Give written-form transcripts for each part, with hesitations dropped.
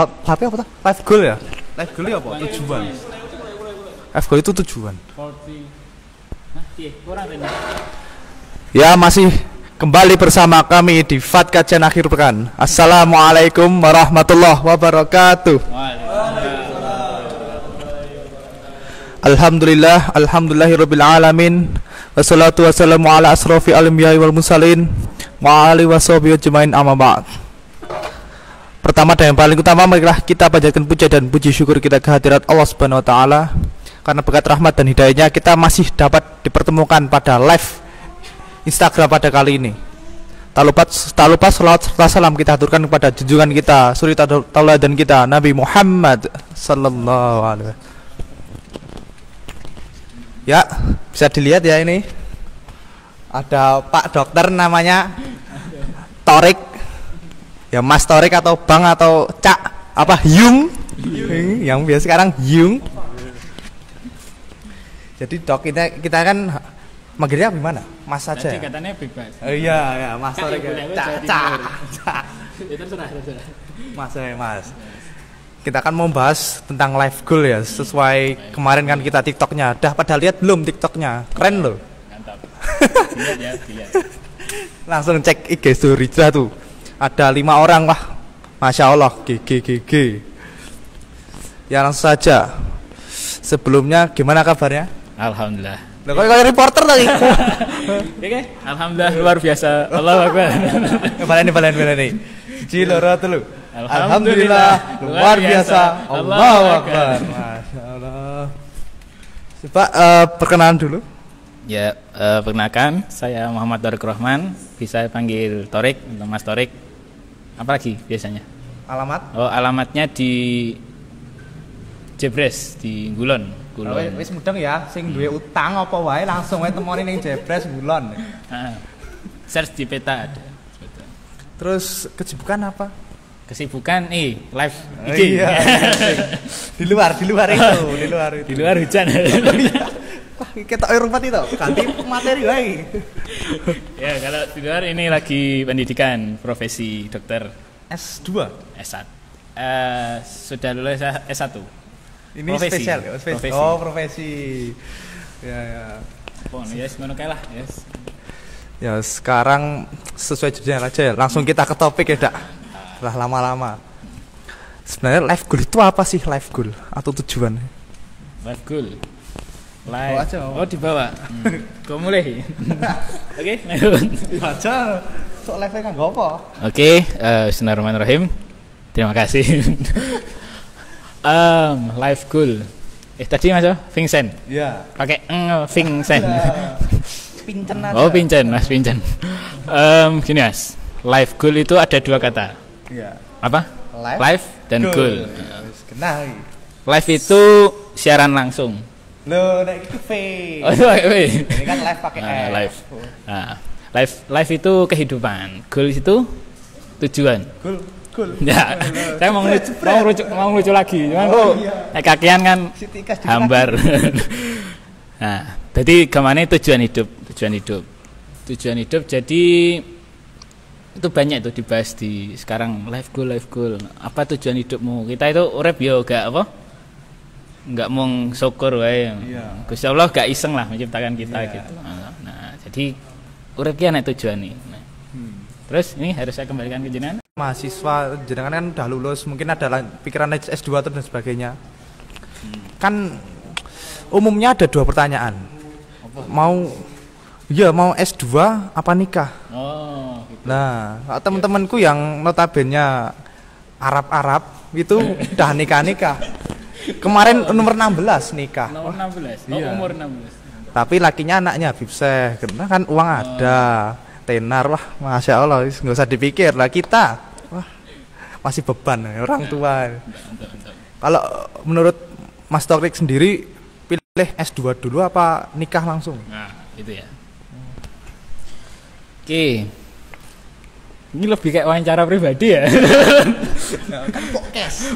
Tapi apa tuh? Life goal ya? Life goal apa? Tujuan. Life goal itu tujuan. Ya, masih kembali bersama kami di FAT Kajian Akhir Pekan. Assalamualaikum warahmatullahi wabarakatuh. Alhamdulillah, alhamdulillahirabbil alamin. Wassalatu wassalamu ala asrofi al-anbiya'i wal mursalin wa alihi washabihi ajmain, amma ba'd. Pertama dan yang paling utama, marilah kita panjatkan puja dan puji syukur kita kehadirat Allah Subhanahu wa taala, karena berkat rahmat dan hidayahnya kita masih dapat dipertemukan pada live Instagram pada kali ini. Tak lupa salawat serta salam kita aturkan kepada junjungan kita, suri tauladan kita, Nabi Muhammad sallallahu alaihi wasallam. Ya, bisa dilihat ya, ini ada Pak Dokter namanya Torik. Ya, Mas Torik atau Bang atau Cak apa Yung. Yang biasa sekarang Yung. Jadi Dok, kita kan manggilnya gimana? Mas saja. Jadi katanya bebas. Oh iya ya, Mas Torik. Cak. Itu terserah. Mas. Kita kan mau bahas tentang life goal ya, sesuai kemarin kan kita TikToknya. Dah pada lihat belum TikToknya? Keren loh. Mantap. Dilihat. Langsung cek IG story tuh. Ada 5 orang, wah, masya Allah, GG. Ya, langsung saja. Sebelumnya gimana kabarnya? Alhamdulillah. Loh, kayak reporter tadi. Oke. Alhamdulillah, luar biasa. Allahu Akbar. Baleni. Ciloro dulu. Alhamdulillah, luar biasa. Allahu Akbar. Masya Allah. Coba perkenalan dulu. Ya, perkenalkan, saya Muhammad Torik Rahman, bisa panggil Torik atau Mas Torik. Apa lagi biasanya? Alamat? Oh, alamatnya di Jebres di Ngulon. Wis mudeng ya, sing duwe utang apa wae langsung wae temoni ning Jebres Ngulon. Search di peta ada. Terus kesibukan apa? Kesibukan live Oh, IG. iya. Di luar itu. Di luar hujan. Wah, ketok rumput itu. Ganti materi wae. Ya, kalau di luar ini lagi pendidikan profesi dokter S2. S1. Sudah lulus S1. Ini Profesi. spesial ya, Profesi. Oh, profesi. Ya. Pon, yes, ngono kae lah, yes. Ya, sekarang sesuai judulnya aja ya. Langsung kita ke topik ya, Dak. Lah lama-lama. Sebenarnya life goal itu apa sih, life goal atau tujuan? Life goal. Bawa aja. Oh, dibawa. Kau mulai. Oke, Baca. Sok live-nya kan apa? Oke, bismillahirrahmanirrahim. Terima kasih. Life goal. Tadi Mas Vincent. Iya. Pakai Vincent. Pincen aja. Oh, Mas Pincen. Gini Mas, life goal itu ada 2 kata. Iya. Apa? Life dan goal. Kenal. Live itu siaran langsung. Loh, nek itu V. Oh, iya. Ini kan live pakai F. Live. Live itu kehidupan. Goal itu tujuan. Goal. Ya, saya mau lucu lagi. Cuman kakian kan hambar. Nah, jadi gimana tujuan hidup. Jadi itu banyak itu dibahas di sekarang, life goal. Apa tujuan hidupmu? Kita itu urip yo gak apa? Enggak mung syukur wae. Iya. Gusti Allah gak iseng lah menciptakan kita gitu. Nah, jadi urip ki ana tujuane. Nah. Terus ini harus saya kembalikan ke jenengan. Mahasiswa jenengan kan udah lulus, mungkin ada pikiran S2 dan sebagainya. Kan umumnya ada 2 pertanyaan. Mau S2 apa nikah? Oh, gitu. Nah, teman-temanku yang notabene Arab itu udah nikah. Kemarin nomor 16 nikah. Nomor 16. Iya. Umur 16. Tapi lakinya anaknya Habib Syekh, karena kan uang ada. Tenar, wah, masya Allah, nggak usah dipikir lah kita. Wah, masih beban orang tua. Kalau menurut Mas Torik sendiri, pilih S2 dulu apa nikah langsung? Nah, itu ya. Oke. Ini lebih kayak wawancara pribadi ya. Kan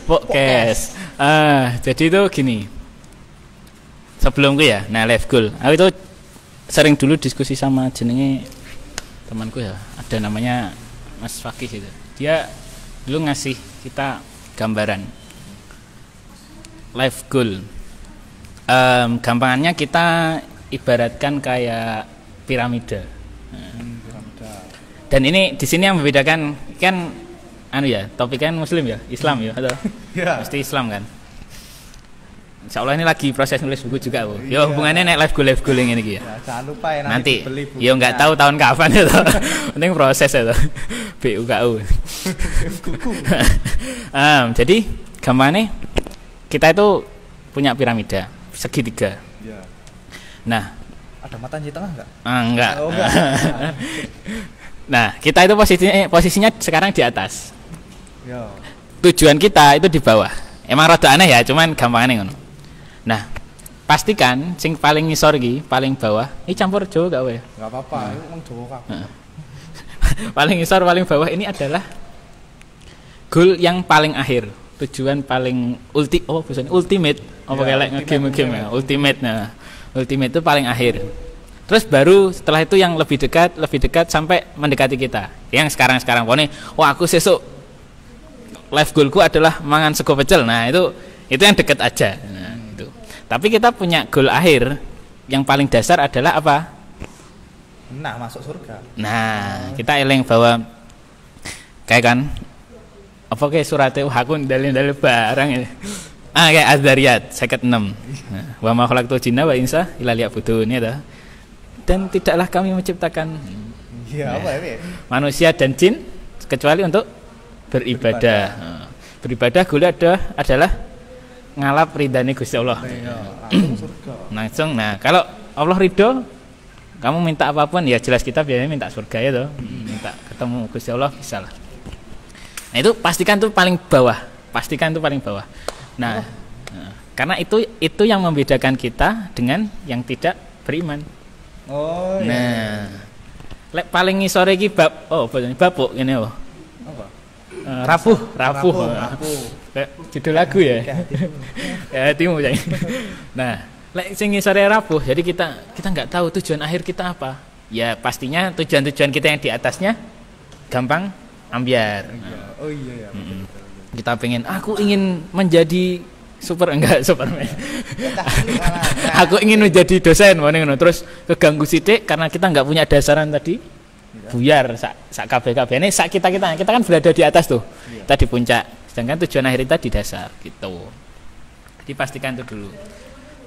podcast. Jadi itu gini. Sebelumku ya, nah life goal. Aku itu sering dulu diskusi sama jenenge temanku ya, ada namanya Mas Fakih itu. Dia dulu ngasih kita gambaran life goal. Gampangannya kita ibaratkan kayak piramida. Dan ini di sini yang membedakan kan anu ya, topik kan muslim ya, Islam ya atau pasti Islam kan. Insya Allah ini lagi proses nulis buku juga, Bu. Ya hubungannya nek live goal ini ya. Jangan lupa ya nanti ya nggak tahu tahun kapan ya toh. Penting proses ya toh. BUKU. Jadi gambarnya kita itu punya piramida segitiga. Nah, ada mata di tengah enggak? Enggak. Oh, enggak. Nah, kita itu posisinya sekarang di atas. Yo. Tujuan kita itu di bawah. Emang rada aneh ya, cuman gampangannya ngono. Nah, pastikan sing paling ngisor iki, paling bawah, ini campur Jawa gak wae? Enggak apa-apa, itu wong Jawa kabeh. Paling ngisor, paling bawah ini adalah goal yang paling akhir, tujuan paling ultimate, apa kayak game-game ya, ultimate. Nah, ultimate itu paling akhir. Terus baru setelah itu yang lebih dekat sampai mendekati kita. Yang sekarang pokoknya, aku sesuk life goalku adalah mangan sego pecel. Nah, itu yang dekat aja. Nah, itu. Tapi kita punya goal akhir yang paling dasar adalah apa? Nah, masuk surga. Nah, kita eling bahwa kayak kan apa kayak suratnya aku dalil barang ya. Kayak Az-Zariyat 56. Wa ma khalaqtul jinna wa insa illa liya'budun ya. Dan tidaklah kami menciptakan manusia dan jin kecuali untuk beribadah. Beribadah gula adalah ngalap ridhani Gusti Allah. Langsung. Nah, kalau Allah ridho, kamu minta apapun ya jelas kita biasanya minta surga ya toh. Minta ketemu Gusti Allah bisa lah. Nah, itu pastikan tuh paling bawah. Nah, karena itu yang membedakan kita dengan yang tidak beriman. Oh iya. Nah, lek paling ngisore iki babuk ngene apa? Rapuh. Kayak judul lagu ya. Ya hatimu ya. Nah, lek sing ngisore rapuh, jadi kita enggak tahu tujuan akhir kita apa. Ya pastinya tujuan kita yang di atasnya gampang ambiar. Oh iya ya. Kita pengen aku ingin menjadi Superman. Aku ingin menjadi dosen ngono terus keganggu sithik karena kita enggak punya dasaran tadi. Buyar sak kabeh-kabehane sak kita kan berada di atas tuh. Kita di puncak. Sedangkan tujuan akhir kita di dasar gitu. Jadi pastikan itu dulu.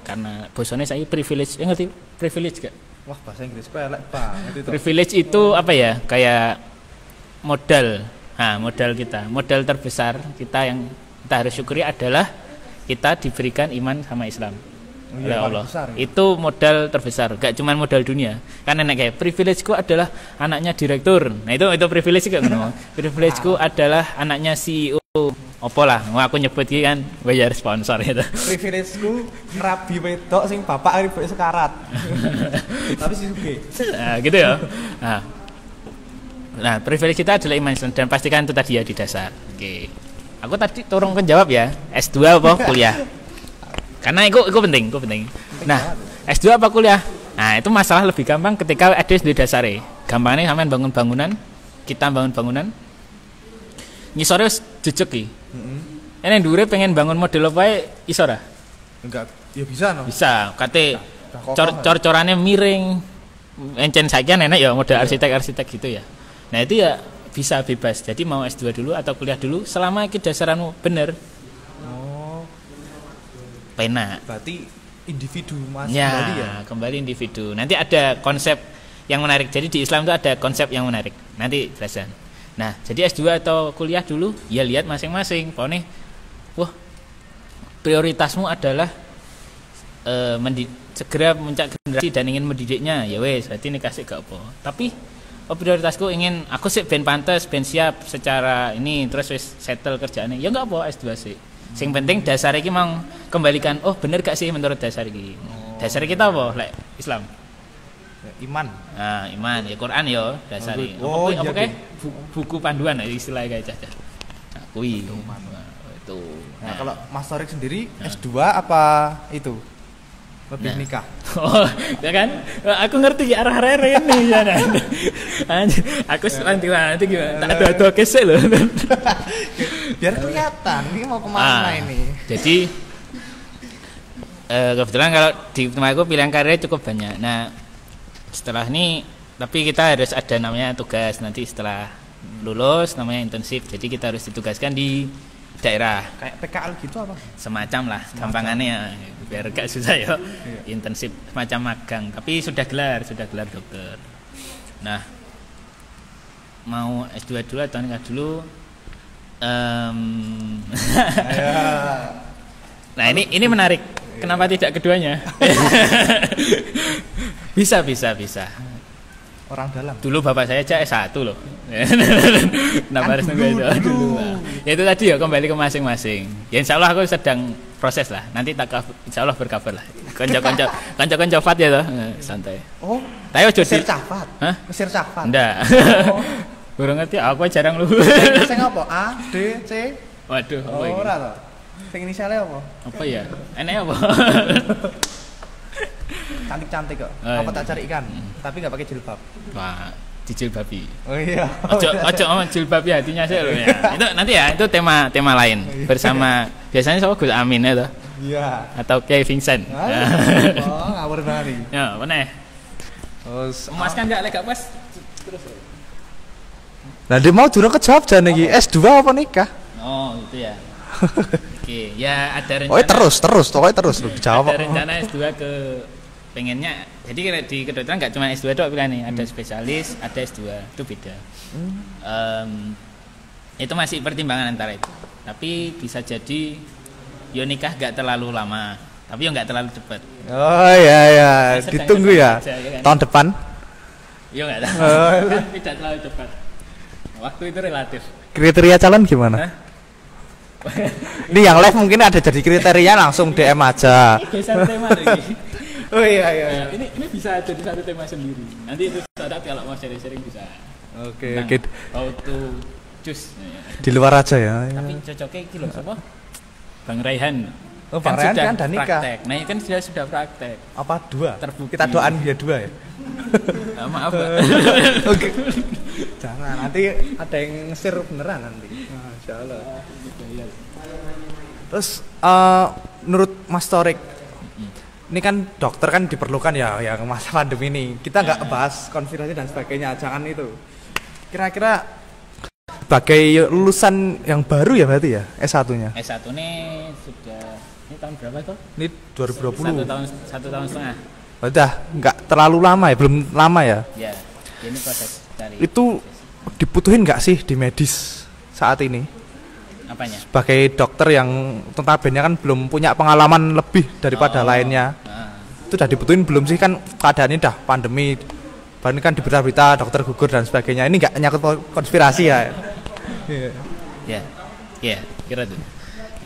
Karena bosone saya privilege, ngerti privilege gak? Wah, bahasa Inggris pelek banget itu. Privilege itu apa ya? Kayak modal. Modal kita. Modal terbesar kita yang kita harus syukuri adalah kita diberikan iman sama Islam oleh Allah. Itu modal terbesar, gak cuma modal dunia. Kan enak kayak privilegeku adalah anaknya direktur. Nah, itu privilege gak ngono. Privilegeku adalah anaknya CEO. Opo lah, aku nyebut iki kan bayar sponsor gitu. Privilegeku rabi wedok sing bapak ribet sekarat. Tapi si sugih. Nah, gitu ya. Nah, privilege kita adalah iman Islam dan pastikan itu tadi ya di dasar. Oke. Aku tadi turun jawab ya, S2 apa kuliah? Karena itu penting. Nah, S2 apa kuliah? Nah, itu masalah lebih gampang ketika ada di dasare. Gampangnya sampean bangun bangunan, kita bangun bangunan. Ngisore wis jejeg iki. Heeh. Dhuwure pengen bangun model apa iso ora? Enggak, ya bisa no. Bisa, kate cor-corane miring. Encen saiki enak ya model arsitek gitu ya. Nah, itu ya bisa bebas. Jadi mau S2 dulu atau kuliah dulu selama iki dasaranmu bener. Oh. Pena. Berarti individu Mas kembali individu. Nanti ada konsep yang menarik. Jadi di Islam itu ada konsep yang menarik. Nanti jelasan. Nah, jadi S2 atau kuliah dulu, ya lihat masing-masing. Pokoknya prioritasmu adalah segera memuncak generasi dan ingin mendidiknya. Ya wes, berarti ini kasih gak apa. Tapi prioritasku ingin aku sih ben pantes, ben siap secara ini terus wis settle kerjaannya. Ya enggak apa S2 sih. Sing penting dasar iki mang kembalikan. Oh, bener gak sih menurut dasar iki? Dasar kita apa? Lek Islam. Iman. Nah, iman ya Quran ya dasari. Apa kayak buku panduan istilahnya kayak caca. Nah, kuwi. Itu. Nah, kalau Mas Torik sendiri S2 apa itu? Lebih nikah. Oh, ya kan? Aku ngerti arah-arah ini ya kan. Aku nanti gimana? Tak ada kesel loh. Biar kelihatan ini mau kemana ini. Jadi kebetulan kalau di tempat aku pilihan karirnya cukup banyak. Nah setelah ini tapi kita harus ada namanya tugas nanti setelah lulus namanya intensif. Jadi kita harus ditugaskan di daerah Kayak PKL gitu apa? semacam lah gampangannya ya, biar gak susah ya. Intensif semacam magang tapi sudah gelar dokter. Nah mau S2 dulu atau enggak dulu? Nah ini menarik. Kenapa tidak keduanya? Bisa. Orang dalam. Dulu bapak saya aja S1 loh. Kenapa harus nunggu itu dulu? Ya itu tadi ya kembali ke masing-masing. Ya insya Allah aku sedang proses lah. Nanti insya Allah berkabar lah. Konco Fat ya toh, santai. Oh, tapi ojo Mesir Cafat. Hah? Mesir Cafat. Ndak. Oh. Burung ngerti aku jarang lu. Sing apa? A, D, C. Waduh, apa ini? Ora to. Sing inisialnya apa? Apa ya? Enak apa? Cantik-cantik kok. Oh, Apa iya. tak cari ikan? Tapi enggak pakai jilbab. Wah, dijilbabi. Oh iya. Ojo jilbabi hatinya sih lo ya. Itu nanti ya, itu tema lain bersama biasanya sama Gus Amin ya toh. Iya. Atau Kiai Vincent. Oh, ngawur banget. Ya, mana? Terus Memuaskan enggak lek gak pas? Terus. Nah, dia mau durung kejawab jan iki. S2 apa nikah? Oh, itu ya. Oke, ya ada rencana. Oh, terus lu dijawab. Ada rencana S2 ke pengennya. Jadi di kedokteran nggak cuma S2 doang pilihan nih, ada spesialis, ada S2, itu beda. Itu masih pertimbangan antara itu. Tapi bisa jadi yo nikah nggak terlalu lama, tapi yo nggak terlalu cepat. Oh iya, Sedang ditunggu ya. aja, ya kan? Tahun depan. Yo nggak tahu. Kan tidak terlalu cepat. Waktu itu relatif. Kriteria calon gimana? Hah? Ini yang live mungkin ada jadi kriteria langsung DM aja. Geser tema lagi. Oh iya. Nah, ini bisa jadi satu tema sendiri. Nanti itu saudara kalau mau sharing-sharing bisa. Oke. How to choose. Di luar aja ya. Tapi cocoknya iki lho sapa? Bang Raihan. Oh, Bang Raihan sudah kan udah nikah. praktek. Nah, ini kan sudah praktek. Apa 2? Terbukti. Kita doain dia 2 ya. Maaf, Pak. Oke. Jangan nanti ada yang ngesir beneran nanti. Masyaallah. Terus menurut Mas Torik, ini kan dokter kan diperlukan ya yang masa pandemi ini. Kita nggak bahas konspirasi dan sebagainya, jangan itu. Kira-kira sebagai lulusan yang baru ya berarti ya S1-nya? S1 ini sudah ini tahun berapa tuh? Ini 2020. Satu tahun setengah. Udah nggak terlalu lama ya, belum lama ya. Ya, ini proses cari. Itu dibutuhin nggak sih di medis saat ini? Apanya? Sebagai dokter yang notabene kan belum punya pengalaman lebih daripada lainnya. Itu udah dibutuhin belum sih, kan keadaannya udah pandemi. Bahkan kan di berita-berita dokter gugur dan sebagainya. Ini nggak nyangkut konspirasi ya? Ya, kira tuh.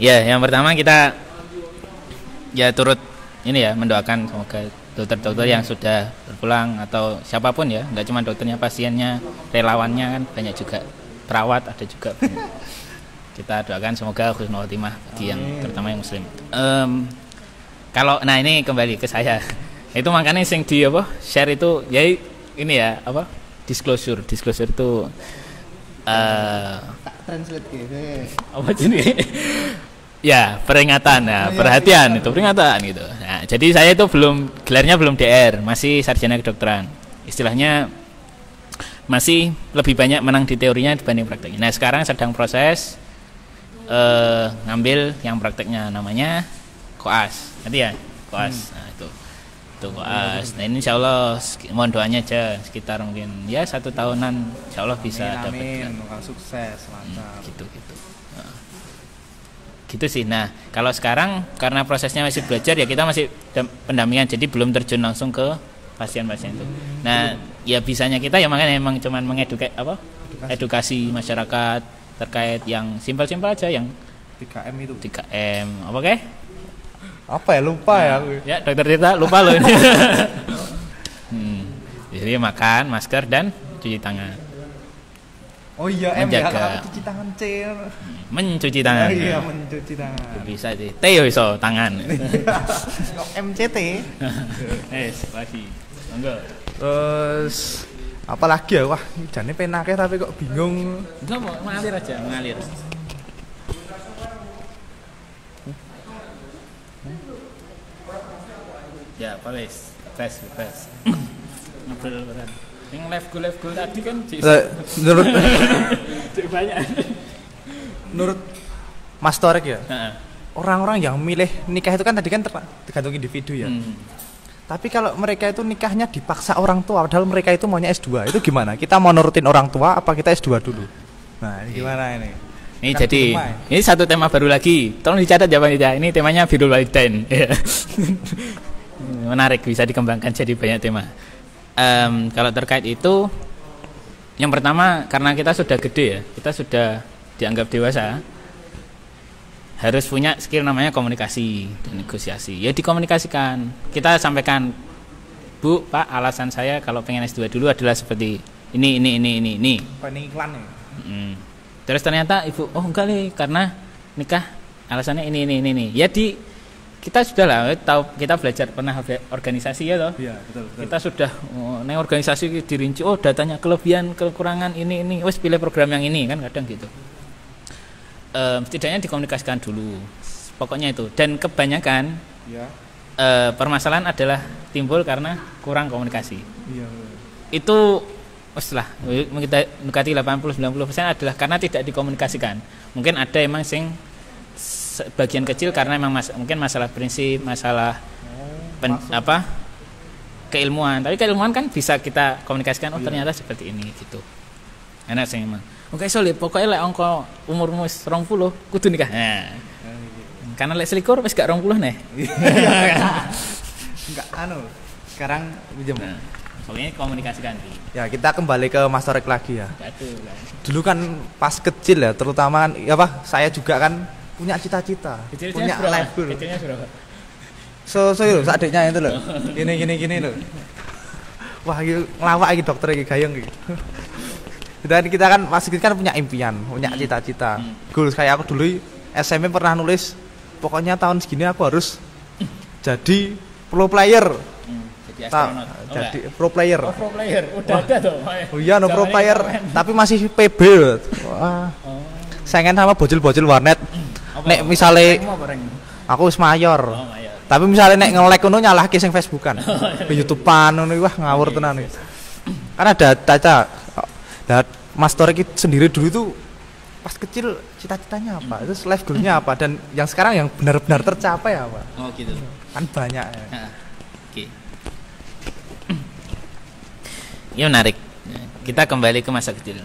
Ya, yang pertama kita ya turut ini ya mendoakan semoga dokter-dokter yang sudah berpulang atau siapapun ya, nggak cuma dokternya, pasiennya, relawannya kan banyak juga, perawat ada juga. Kita doakan semoga husnul khotimah bagi yang terutama yang muslim. Kalau nah ini kembali ke saya. Itu makanya sing di apa share itu ya ini ya apa disclosure itu Tak translate gitu. apa jenis ya peringatan ya perhatian itu peringatan gitu. Nah, jadi saya itu gelarnya belum DR, masih sarjana kedokteran. Istilahnya masih lebih banyak menang di teorinya dibanding prakteknya. Nah, sekarang sedang proses ngambil yang prakteknya, namanya koas. Nanti ya koas. Nah, itu koas. Nah, ini insyaallah mohon doanya aja sekitar mungkin ya 1 tahunan insyaallah bisa dapat. Amin, sukses, mantap. Gitu. Gitu sih. Nah, kalau sekarang karena prosesnya masih belajar ya kita masih pendampingan, jadi belum terjun langsung ke pasien-pasien itu. Nah, ya bisanya kita ya makanya emang cuman edukasi masyarakat terkait yang simpel-simpel aja, yang 3M itu. 3M apa kayak? Apa ya, lupa ya aku. Ya, dokter Tirta lupa loh ini. Jadi makan, masker dan cuci tangan. Oh iya, M ya, Menjaga. kalau cuci tangan C. Mencuci tangan. Oh iya, mencuci tangan. Bisa sih. T yo iso tangan. MCT. Lagi. Monggo. Terus apa lagi ya? Wah, jane penake tapi kok bingung. Enggak mau mengalir aja, mengalir. Ya, wis. Bebas. Ngobrol beneran. Yang live goal tadi kan Menurut banyak. menurut Mas Torek ya, Heeh. orang-orang yang milih nikah itu kan tadi kan tergantung individu ya. Tapi kalau mereka itu nikahnya dipaksa orang tua, padahal mereka itu maunya S2, itu gimana? Kita mau nurutin orang tua apa kita S2 dulu? Nah, ini gimana ini? Ini Kan jadi rumah, ya? ini satu tema baru lagi. Tolong dicatat ya panitia. Ini temanya birrul walidain. Menarik, bisa dikembangkan jadi banyak tema. Kalau terkait itu, yang pertama karena kita sudah gede ya, kita sudah dianggap dewasa, harus punya skill namanya komunikasi dan negosiasi. Ya dikomunikasikan. Kita sampaikan, Bu, Pak, alasan saya kalau pengen S2 dulu adalah seperti ini. Planning iklan ya. Terus ternyata ibu, oh enggak nih, karena nikah alasannya ini. Ya kita sudah lah tahu, kita belajar pernah organisasi ya toh. Iya, betul. Kita sudah neng organisasi dirinci, oh datanya kelebihan kekurangan ini, wes pilih program yang ini kan kadang gitu. Setidaknya dikomunikasikan dulu, pokoknya itu. Dan kebanyakan permasalahan adalah timbul karena kurang komunikasi. Iya. Itu setelah kita mendekati 80-90% adalah karena tidak dikomunikasikan. Mungkin ada emang sing sebagian kecil karena emang mungkin masalah prinsip, masalah keilmuan. Tapi keilmuan kan bisa kita komunikasikan. Oh ternyata seperti ini gitu. Enak sih emang. Oke solid. Pokoknya lek angka umurmu 20 kudu nikah. Nah. Karena lek selikur wis gak 20 nih. Enggak sekarang pinjam. Pokoknya komunikasikan. Ya, kita kembali ke Mas Torek lagi ya. Dulu kan pas kecil ya, terutama kan saya juga kan punya cita-cita, punya life goal. Kecilnya berapa? So yuk, adiknya itu loh. Gini loh. Wah, iki ngelawak iki dokter iki gayeng iki. Kita kan pas kecil kan punya impian, punya cita-cita. Goals kayak aku dulu SMP pernah nulis, pokoknya tahun segini aku harus jadi pro player. Jadi astronot. Jadi pro player. Oh, pro player. Udah ada tuh. Oh iya, no pro player, tapi masih PB loh. Wah. Saingan sama bocil-bocil warnet. Nek misale aku wis mayor. Tapi misale nek nge-like ngono nyalahke sing Facebookan. YouTube-an ngono wah ngawur tenan iki. Kan ada Caca. Nah, Mas Torek sendiri dulu itu pas kecil cita-citanya apa? Terus life goal-nya apa? Dan yang sekarang yang benar-benar tercapai apa? Oh gitu. Kan banyak ya. Oke. Ini menarik. Kita kembali ke masa kecil.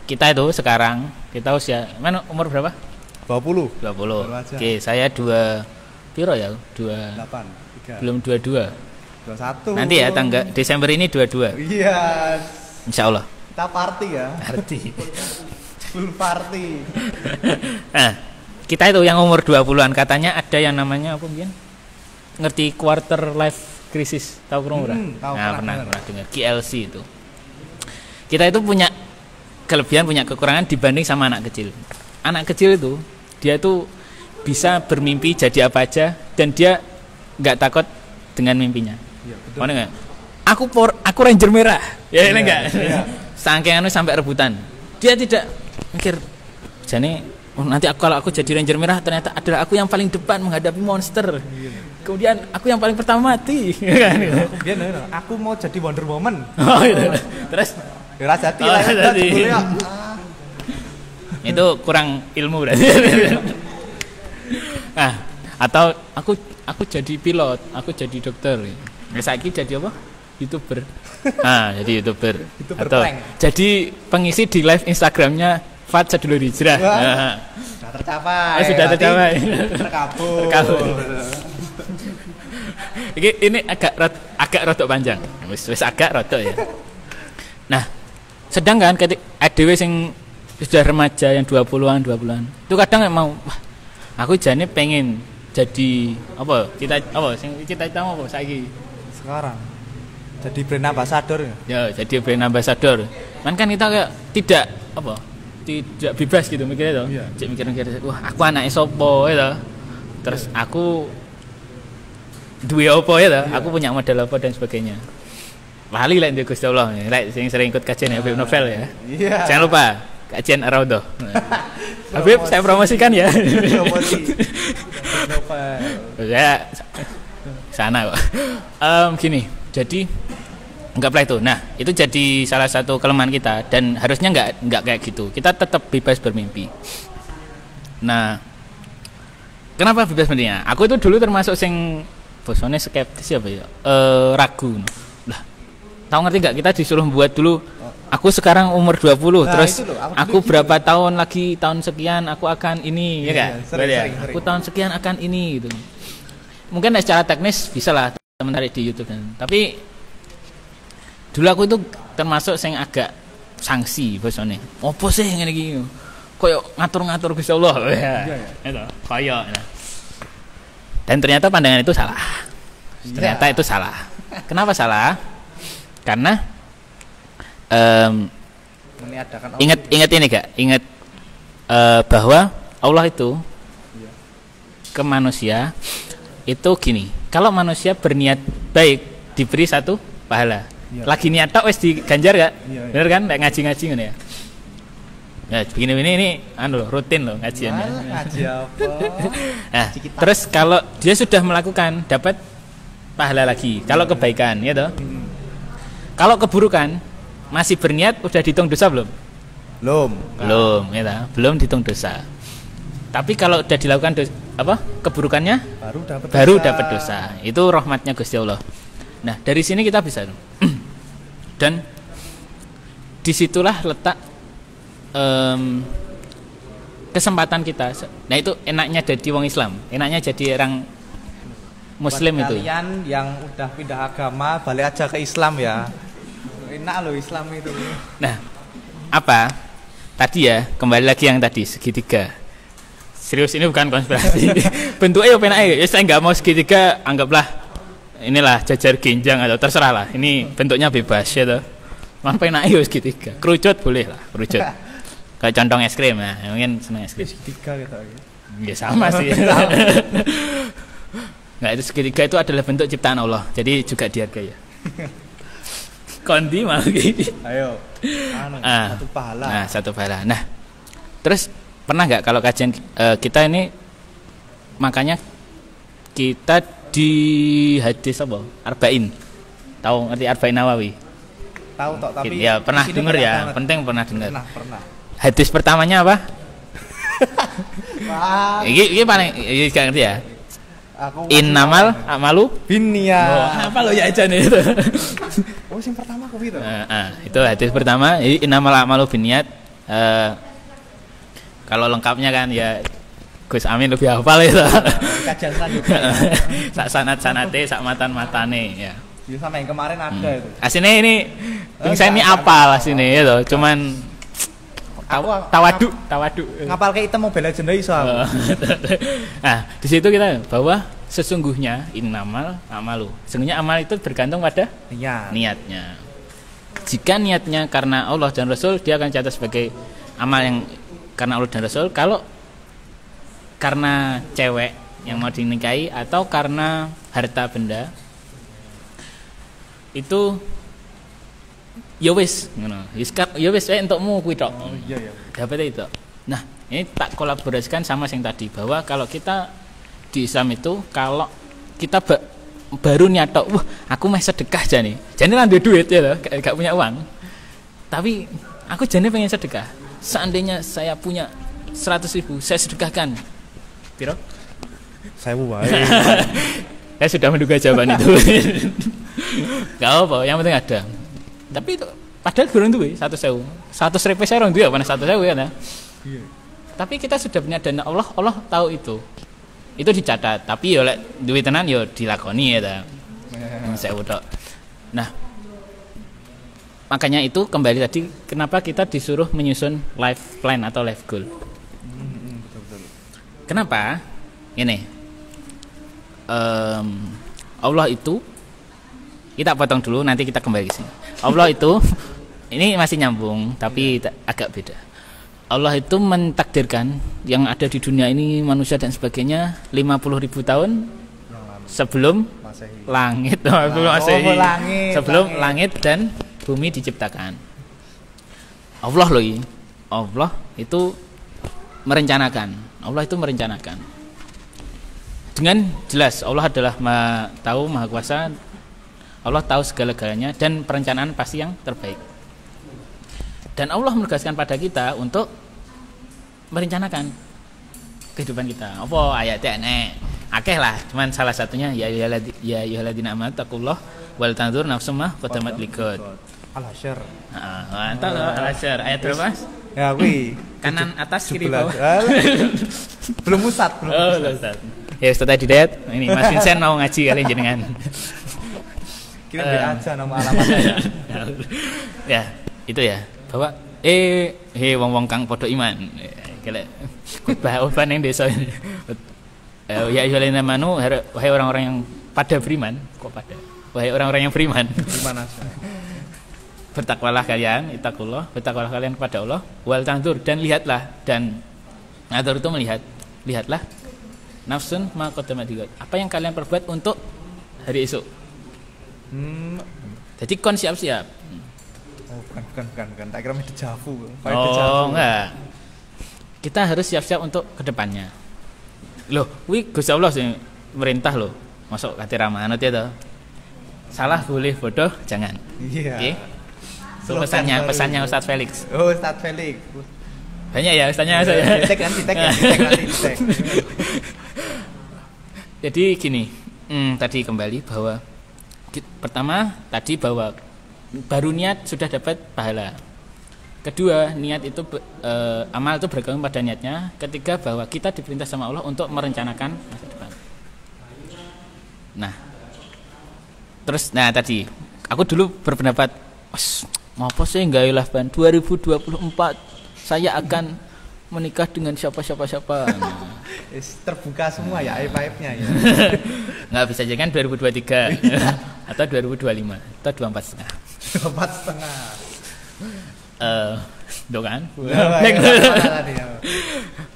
Kita itu sekarang, kita usia mana umur berapa? 20. Oke, saya 2 piro ya? 8. Belum 22. 21. Nanti ya tanggal Desember ini 22. Iya. Insyaallah. Kita party ya. Party. Full party. Nah, kita itu yang umur 20-an katanya ada yang namanya apa mungkin? Ngerti quarter life crisis, tahu kurang ora? Nah, pernah dengar KLC itu. Kita itu punya kelebihan, punya kekurangan dibanding sama anak kecil. Anak kecil itu dia itu bisa bermimpi jadi apa aja dan dia nggak takut dengan mimpinya. Iya, betul. Mana enggak? Aku Ranger merah. Ya, ini enggak. Iya. Saking anu sampai rebutan. Dia tidak mikir jane nanti kalau aku jadi Ranger merah ternyata adalah aku yang paling depan menghadapi monster. Kemudian aku yang paling pertama mati. Aku mau jadi Wonder Woman. Oh, iya. Terus ya jati lah ya. Itu kurang ilmu berarti. Nah, atau aku jadi pilot, aku jadi dokter. Saiki jadi apa? YouTuber. Nah, jadi YouTuber. Atau prank. jadi pengisi di live Instagramnya Fat Sadulur Hijrah. Nah. Sudah tercapai. Sudah tercapai. Terkabul. Ini agak rotok panjang. Wis agak rotok ya. Nah, sedangkan ketika ADW sing sudah remaja yang 20-an itu kadang mau wah, aku jane pengen jadi apa? Cita-cita apa saiki? Sekarang jadi brand ambassador ya. Ya, jadi brand ambassador. Kan kita kayak tidak bebas gitu mikirnya toh. Iya. Cek mikir-mikir, wah, aku anake sapa ya toh. Terus aku duwe apa ya toh? Aku punya modal apa dan sebagainya. Wali lah itu Gusti Allah. Lek sing sering ikut kajian Habib Novel ya. Iya. Jangan lupa kajian Ar-Raudhah. Habib saya promosikan ya. Promosi. Ya sana kok. Gini, jadi anggaplah itu. Nah, itu jadi salah satu kelemahan kita dan harusnya nggak kayak gitu. Kita tetap bebas bermimpi. Nah, kenapa bebas bermimpi? Aku itu dulu termasuk sing bosone skeptis apa ya? Ragu. Lah, tahu ngerti nggak kita disuruh buat dulu. Aku sekarang umur 20, nah, terus aku berapa tahun lagi, tahun sekian aku akan ini, ya kan? Sering. Aku tahun sekian akan ini gitu. Mungkin secara teknis bisa lah teman tarik di YouTube kan. Tapi dulu aku itu termasuk yang agak sanksi bosone. Opo sih ngene iki? Koyo ngatur-ngatur Gusti Allah. Ya. Itu koyo. Dan ternyata pandangan itu salah. Ternyata itu salah. Kenapa salah? Karena ingat ini gak? Ingat bahwa Allah itu ke manusia itu gini. Kalau manusia berniat baik diberi satu pahala. Lagi niat tok wis diganjar gak? Bener kan? Kayak ngaji-ngaji ngono ya. Ya, begini ini rutin loh ngajiannya. Ngaji apa? Nah, terus kalau dia sudah melakukan dapat pahala lagi. Kalau kebaikan, ya toh. Kalau keburukan masih berniat udah dihitung dosa belum? Belum, ya toh. Belum dihitung dosa. Tapi kalau udah dilakukan keburukannya baru dapat dosa. Itu rahmatnya Gusti Allah. Nah, dari sini kita bisa dan disitulah letak kesempatan kita. Nah, itu enaknya jadi wong Islam, enaknya jadi orang Muslim. Buat itu kalian yang udah pindah agama balik aja ke Islam ya. Enak loh Islam itu. Nah, apa tadi ya, kembali lagi yang tadi segitiga. Serius, ini bukan konspirasi. Bentuknya penak ya, saya nggak mau segitiga, anggaplah inilah jajar ginjang atau terserah lah. Ini bentuknya bebas ya toh. Mang penak ya segitiga. Kerucut boleh lah, kerucut. Kayak condong es krim ya, mungkin seneng es krim. Segitiga gitu. Ya sama sih. Nggak, itu segitiga itu adalah bentuk ciptaan Allah, jadi juga dihargai ya. Kondi malah gini. Ayo. Satu pahala. Nah, satu pahala. Nah, terus pernah nggak kalau kajian kita ini, makanya kita di hadis apa? Arba'in. Tahu ngerti Arba'in Nawawi? Tahu tok, tapi ya pernah dengar ya, penting pernah dengar. Pernah. Hadis pertamanya apa? Ini paling gak ngerti ya. Innamal a'malu binniyat. Apa lo ya aja nih itu. Oh, yang pertama aku itu. Itu hadis pertama, innamal a'malu binniyat. Kalau lengkapnya kan ya Gus Amin lebih hafal itu. Kajian selanjutnya. Sak sanate, sak matan-matane ya. Ya sama yang kemarin ada itu. Aslinya ini pingsan ini apal aslinya itu, cuman tawadu. Ngapal kayak itu Mobile Legends iso. Nah, di situ kita bahwa sesungguhnya innamal amalu. Sesungguhnya amal itu bergantung pada niatnya. Jika niatnya karena Allah dan Rasul, dia akan catat sebagai amal yang karena Allah dan Rasul. Kalau karena cewek yang mau dinikahi atau karena harta benda, itu ya wis ngono. Ya wis entukmu kuwi tok. Oh iya ya. Dapat itu. Nah, ini tak kolaborasikan sama yang tadi bahwa kalau kita di Islam itu kalau kita baru nyatok, wah aku meh sedekah jane. Jane lan duit ya gak punya uang. Tapi aku jane pengen sedekah. Seandainya saya punya 100.000, saya sedekahkan. Piro? 1000 wae. Saya sudah menduga jawaban itu. Gak apa, yang penting ada. Tapi itu padahal durung duwe 100.000. 100.000 saya orang duwe apa 100.000 kan ya. Iya. Tapi kita sudah punya dana, Allah tahu itu. Itu dicatat, tapi ya lek duwe tenan ya dilakoni ya ta. Saya udah. Nah, makanya itu kembali tadi kenapa kita disuruh menyusun life plan atau life goal. Betul. Kenapa? Ini Allah itu, kita potong dulu nanti kita kembali ke sini. Allah itu ini masih nyambung tapi agak beda. Allah itu mentakdirkan yang ada di dunia ini manusia dan sebagainya 50.000 tahun sebelum langit, sebelum langit dan bumi diciptakan. Allah itu merencanakan. dengan jelas Allah adalah tahu, maha kuasa. Allah tahu segala-galanya dan perencanaan pasti yang terbaik. Dan Allah menegaskan pada kita untuk merencanakan kehidupan kita. Apa ayatnya nek? Akeh lah, cuman salah satunya ya ayyuhalladzina amanu taqullah wal tanzur nafsum ma qaddamat liqad. Al-Hasyr. Heeh, mantap Al-Hasyr. Ayat berapa, Mas? Ya kuwi Kanan atas kiri 17. bawah. Belum Ustaz, belum. Oh, Ustaz. Ya, Ustaz tadi Dayat. Ini Mas Vincent mau ngaji kali jenengan. Kirim aja nama alamatnya. Ya, itu ya. Bahwa wong-wong kang padha iman. Kelek khotbah ning desa ini. Ya ayyuhalladzina amanu, wahai orang-orang yang pada beriman, kok pada? Wahai orang-orang yang beriman. Beriman aja. Bertakwalah kalian, ittaqullah, bertakwalah kalian kepada Allah, wal tanzur, dan lihatlah, dan nazar itu melihat, lihatlah nafsun ma qaddamat liqad. Apa yang kalian perbuat untuk hari esok. Jadi kon siap-siap. Oh, bukan. Tak kira itu dejavu. Oh, enggak. Kita harus siap-siap untuk kedepannya. Loh, Gusti Allah sih merintah loh. Masuk kate ramanut ya toh. Salah boleh, bodoh jangan. Iya. Oke. So, pesannya Ustadz Felix. Oh, Ustadz Felix. Banyak ya ustadznya saya. Ditek. Jadi gini, tadi kembali bahwa pertama tadi bahwa baru niat sudah dapat pahala. Kedua, niat itu amal itu bergantung pada niatnya. Ketiga, bahwa kita diperintah sama Allah untuk merencanakan masa depan. Terus tadi aku dulu berpendapat, apa sih enggak lah ban 2024 saya akan menikah dengan siapa. Terbuka semua ya aib-aibnya ya. Nggak bisa jadi kan 2023 atau 2025 atau 24,5. Kan?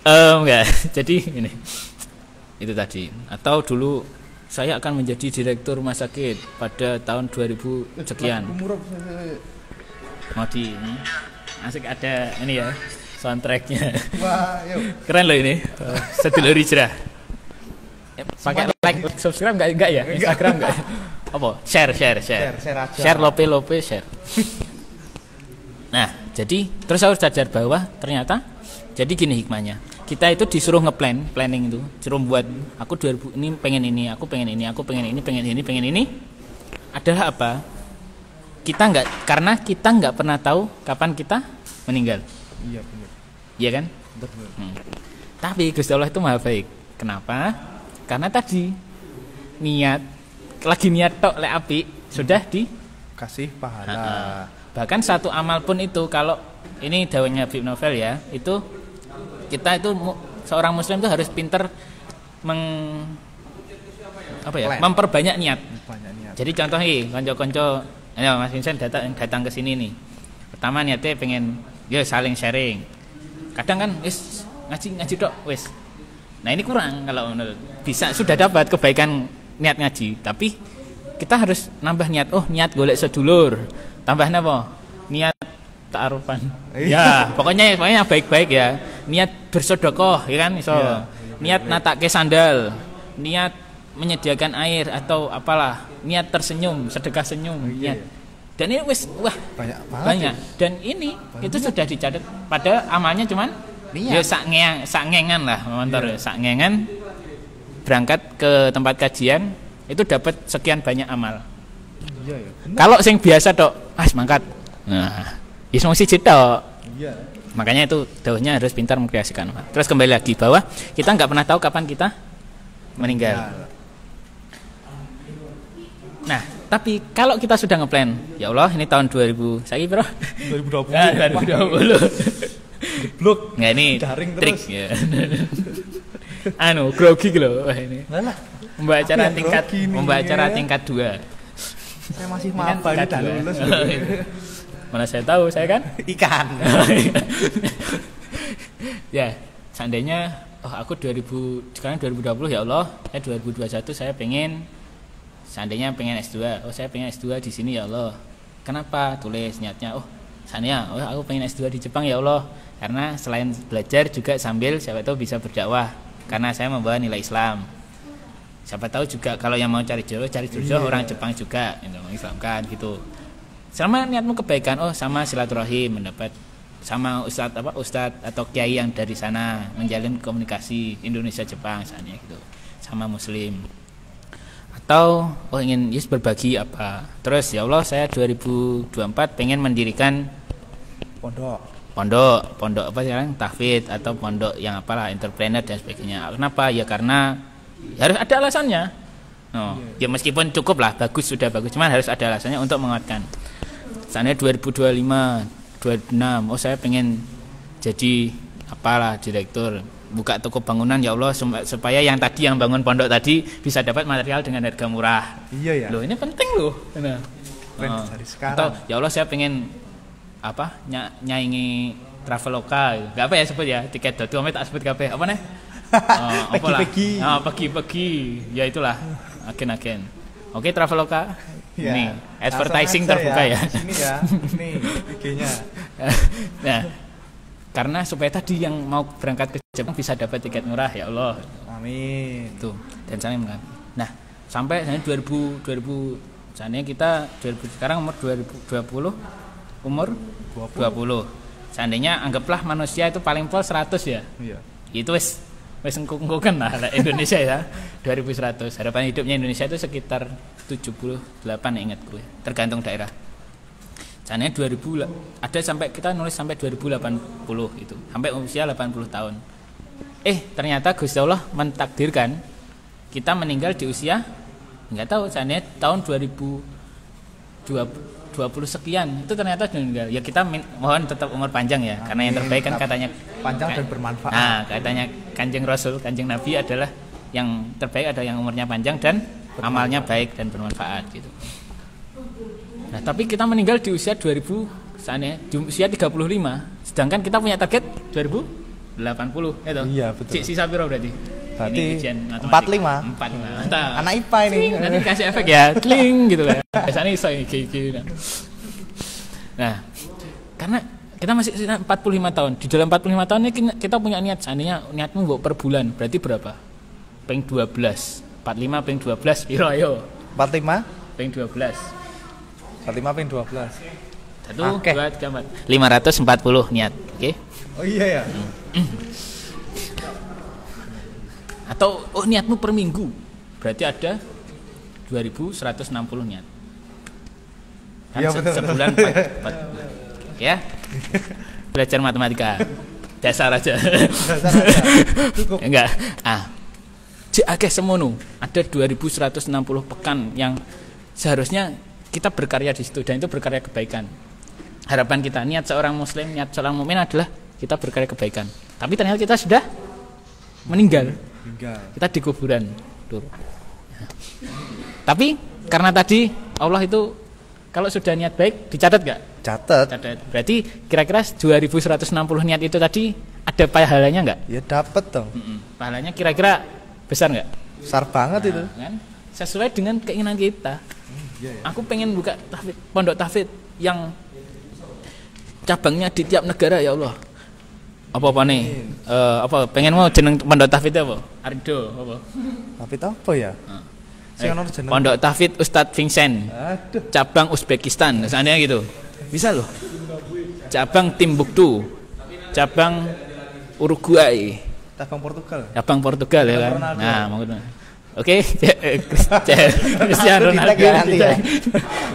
Enggak. Jadi ini itu tadi. Atau dulu saya akan menjadi direktur rumah sakit pada tahun 2000 sekian. Mau di ini asik ada ini ya soundtracknya. Wah, yuk. Keren loh ini. Sedulur hijrah. Pakai like subscribe enggak ya? Instagram enggak? Apa? Share aja. Share lope share. Nah, jadi terus saya sadar bahwa ternyata jadi gini hikmahnya. Kita itu disuruh planning itu, disuruh buat aku 2000 ini pengen ini, aku pengen ini, pengen ini. Adalah apa? Karena kita nggak pernah tahu kapan kita meninggal. Iya benar. Iya kan? Betul. Tapi Gusti Allah itu maha baik. Kenapa? Karena tadi niat tok lek api sudah kasih pahala. Bahkan satu amal pun itu kalau ini dawuhnya Habib Novel ya, itu kita itu seorang muslim itu harus pinter memperbanyak niat. Jadi contoh nih, konco-konco, Mas Vincent datang ke sini nih. Pertama niatnya pengen saling sharing. Kadang kan ngaji tok wis. Nah, ini kurang kalau menurut. Bisa sudah dapat kebaikan niat ngaji, tapi kita harus nambah niat. Oh, niat golek sedulur. Tambahnya apa? Niat ta'arufan. Ya, pokoknya baik-baik ya. Niat bersedekah ya kan iso. Yeah. Niat natake sandal. Niat menyediakan air atau apalah. Niat tersenyum, sedekah senyum, niat. Dan ini banyak. Dan ini itu sudah dicatat pada amalnya cuman ya sak ngengan lah, sak ngengan berangkat ke tempat kajian itu dapat sekian banyak amal. Iya ya. Kalau sing biasa tok, mangkat. Nah, wis mung siji tok. Iya. Makanya itu dawuhnya harus pintar mengkreasikan. Terus kembali lagi bahwa kita nggak pernah tahu kapan kita meninggal. Nah, tapi kalau kita sudah ngeplan, ya Allah ini tahun 2000, saya bro. 2020. Nah, 2020. Blok. Nggak ini daring trik terus. ya. Grogi loh ini. Malah Membaca acara tingkat 2. Saya masih maba ini dah lulus. Mana saya tahu, saya kan ikan. Ya, seandainya aku sekarang 2020 ya Allah, 2021 saya seandainya pengen S2. Saya pengen S2 di sini ya Allah. Kenapa? Tulis niatnya. Seandainya aku pengen S2 di Jepang ya Allah. Karena selain belajar juga sambil siapa tahu bisa berdakwah. Karena saya membawa nilai Islam. Siapa tahu juga kalau yang mau cari jodoh orang Jepang juga gitu, mengislamkan gitu. Sama niatmu kebaikan, sama silaturahim, mendapat sama ustadz atau kiai yang dari sana, menjalin komunikasi Indonesia Jepang misalnya gitu, sama muslim. Atau ingin berbagi apa. Terus ya Allah, saya 2024 pengen mendirikan pondok apa sekarang, tahfidz atau pondok yang apalah, entrepreneur dan sebagainya. Kenapa? Ya karena harus ada alasannya. Ya meskipun cukup lah, sudah bagus, cuman harus ada alasannya untuk menguatkan. Misalnya 2025, 26, saya pengen jadi apalah, direktur, buka toko bangunan, ya Allah, supaya yang tadi yang bangun pondok tadi bisa dapat material dengan harga murah. Iya ya. Loh, ini penting loh. Dari sekarang. Atau ya Allah, saya pengen nyaingi Traveloka gitu. Gak apa ya sebut ya, tiket.com tak sebut kabeh. Apa nih? Pagi-pagi. Ya itulah, agen-agen. Oke, Traveloka. Ya, nih, advertising terbuka ya. Ini ya, ini IG-nya. Nah, karena supaya tadi yang mau berangkat ke Jepang bisa dapat tiket murah, ya Allah. Amin. Tuh, dan saya mengerti. Nah, sampai 2000 misalnya kita 2000 sekarang umur 2020, umur 20. Seandainya anggaplah manusia itu paling pol 100 ya. Iya. Itu wis engkung-engkungan lah Indonesia ya. 2100. Harapan hidupnya Indonesia itu sekitar 78 ingat gue. Tergantung daerah. Seandainya 2000 ada sampai kita nulis sampai 2080 itu. Sampai usia 80 tahun. Ternyata Gusti Allah mentakdirkan kita meninggal di usia enggak tahu, seandainya tahun 2020 sekian itu ternyata meninggal. Ya kita mohon tetap umur panjang ya. Amin. Karena yang terbaik kan katanya panjang dan bermanfaat. Nah, katanya Kanjeng Rasul, Kanjeng Nabi adalah yang terbaik ada yang umurnya panjang dan amalnya baik dan bermanfaat gitu. Nah, tapi kita meninggal di usia 2000 seandainya di usia 35, sedangkan kita punya target 2080 itu. Iya, betul. Sisa piro berarti? Berarti ini 45. Mantap. Anak IPA ini. Nanti kasih efek ya, kling gitu kan. Biasanya iso gini. Nah, karena kita masih 45 tahun. Di dalam 45 tahun ini kita punya niat, seandainya niatmu buat per bulan, berarti berapa? Peng 12. 45 peng 12 piro ayo? 45 peng 12. 45 peng 12. 1 2 3 4. 540 niat, oke? Oh iya ya. Atau niatmu per minggu, berarti ada 2160 niat. Kan ya, betul, sebulan 4 ya. Belajar matematika. Dasar aja. Cukup. Enggak. Akeh semono. Ada 2160 pekan yang seharusnya kita berkarya di situ, dan itu berkarya kebaikan. Harapan kita, niat seorang muslim, niat seorang mukmin adalah kita berkarya kebaikan. Tapi ternyata kita sudah meninggal. Kita di kuburan. Tapi karena tadi Allah itu kalau sudah niat baik dicatat gak? Catat. Berarti kira-kira 2160 niat itu tadi ada pahalanya enggak? Ya dapat dong. Pahalanya kira-kira besar enggak? Besar banget itu. Kan? Sesuai dengan keinginan kita. Iya. Aku pengen buka pondok tahfidz yang cabangnya di tiap negara, ya Allah. Apa nih? Pengen mau jeneng pondok tahfidz apa? Arido apa? Tahfidz apa ya? Pondok tahfidz Ustadz Vincent. Aduh. Cabang Uzbekistan, seandainya gitu. Bisa loh. Cabang Timbuktu. Cabang Uruguay. Cabang Portugal. Cabang Portugal ya kan. Ronaldo. Nah, oke, Cristiano Ronaldo.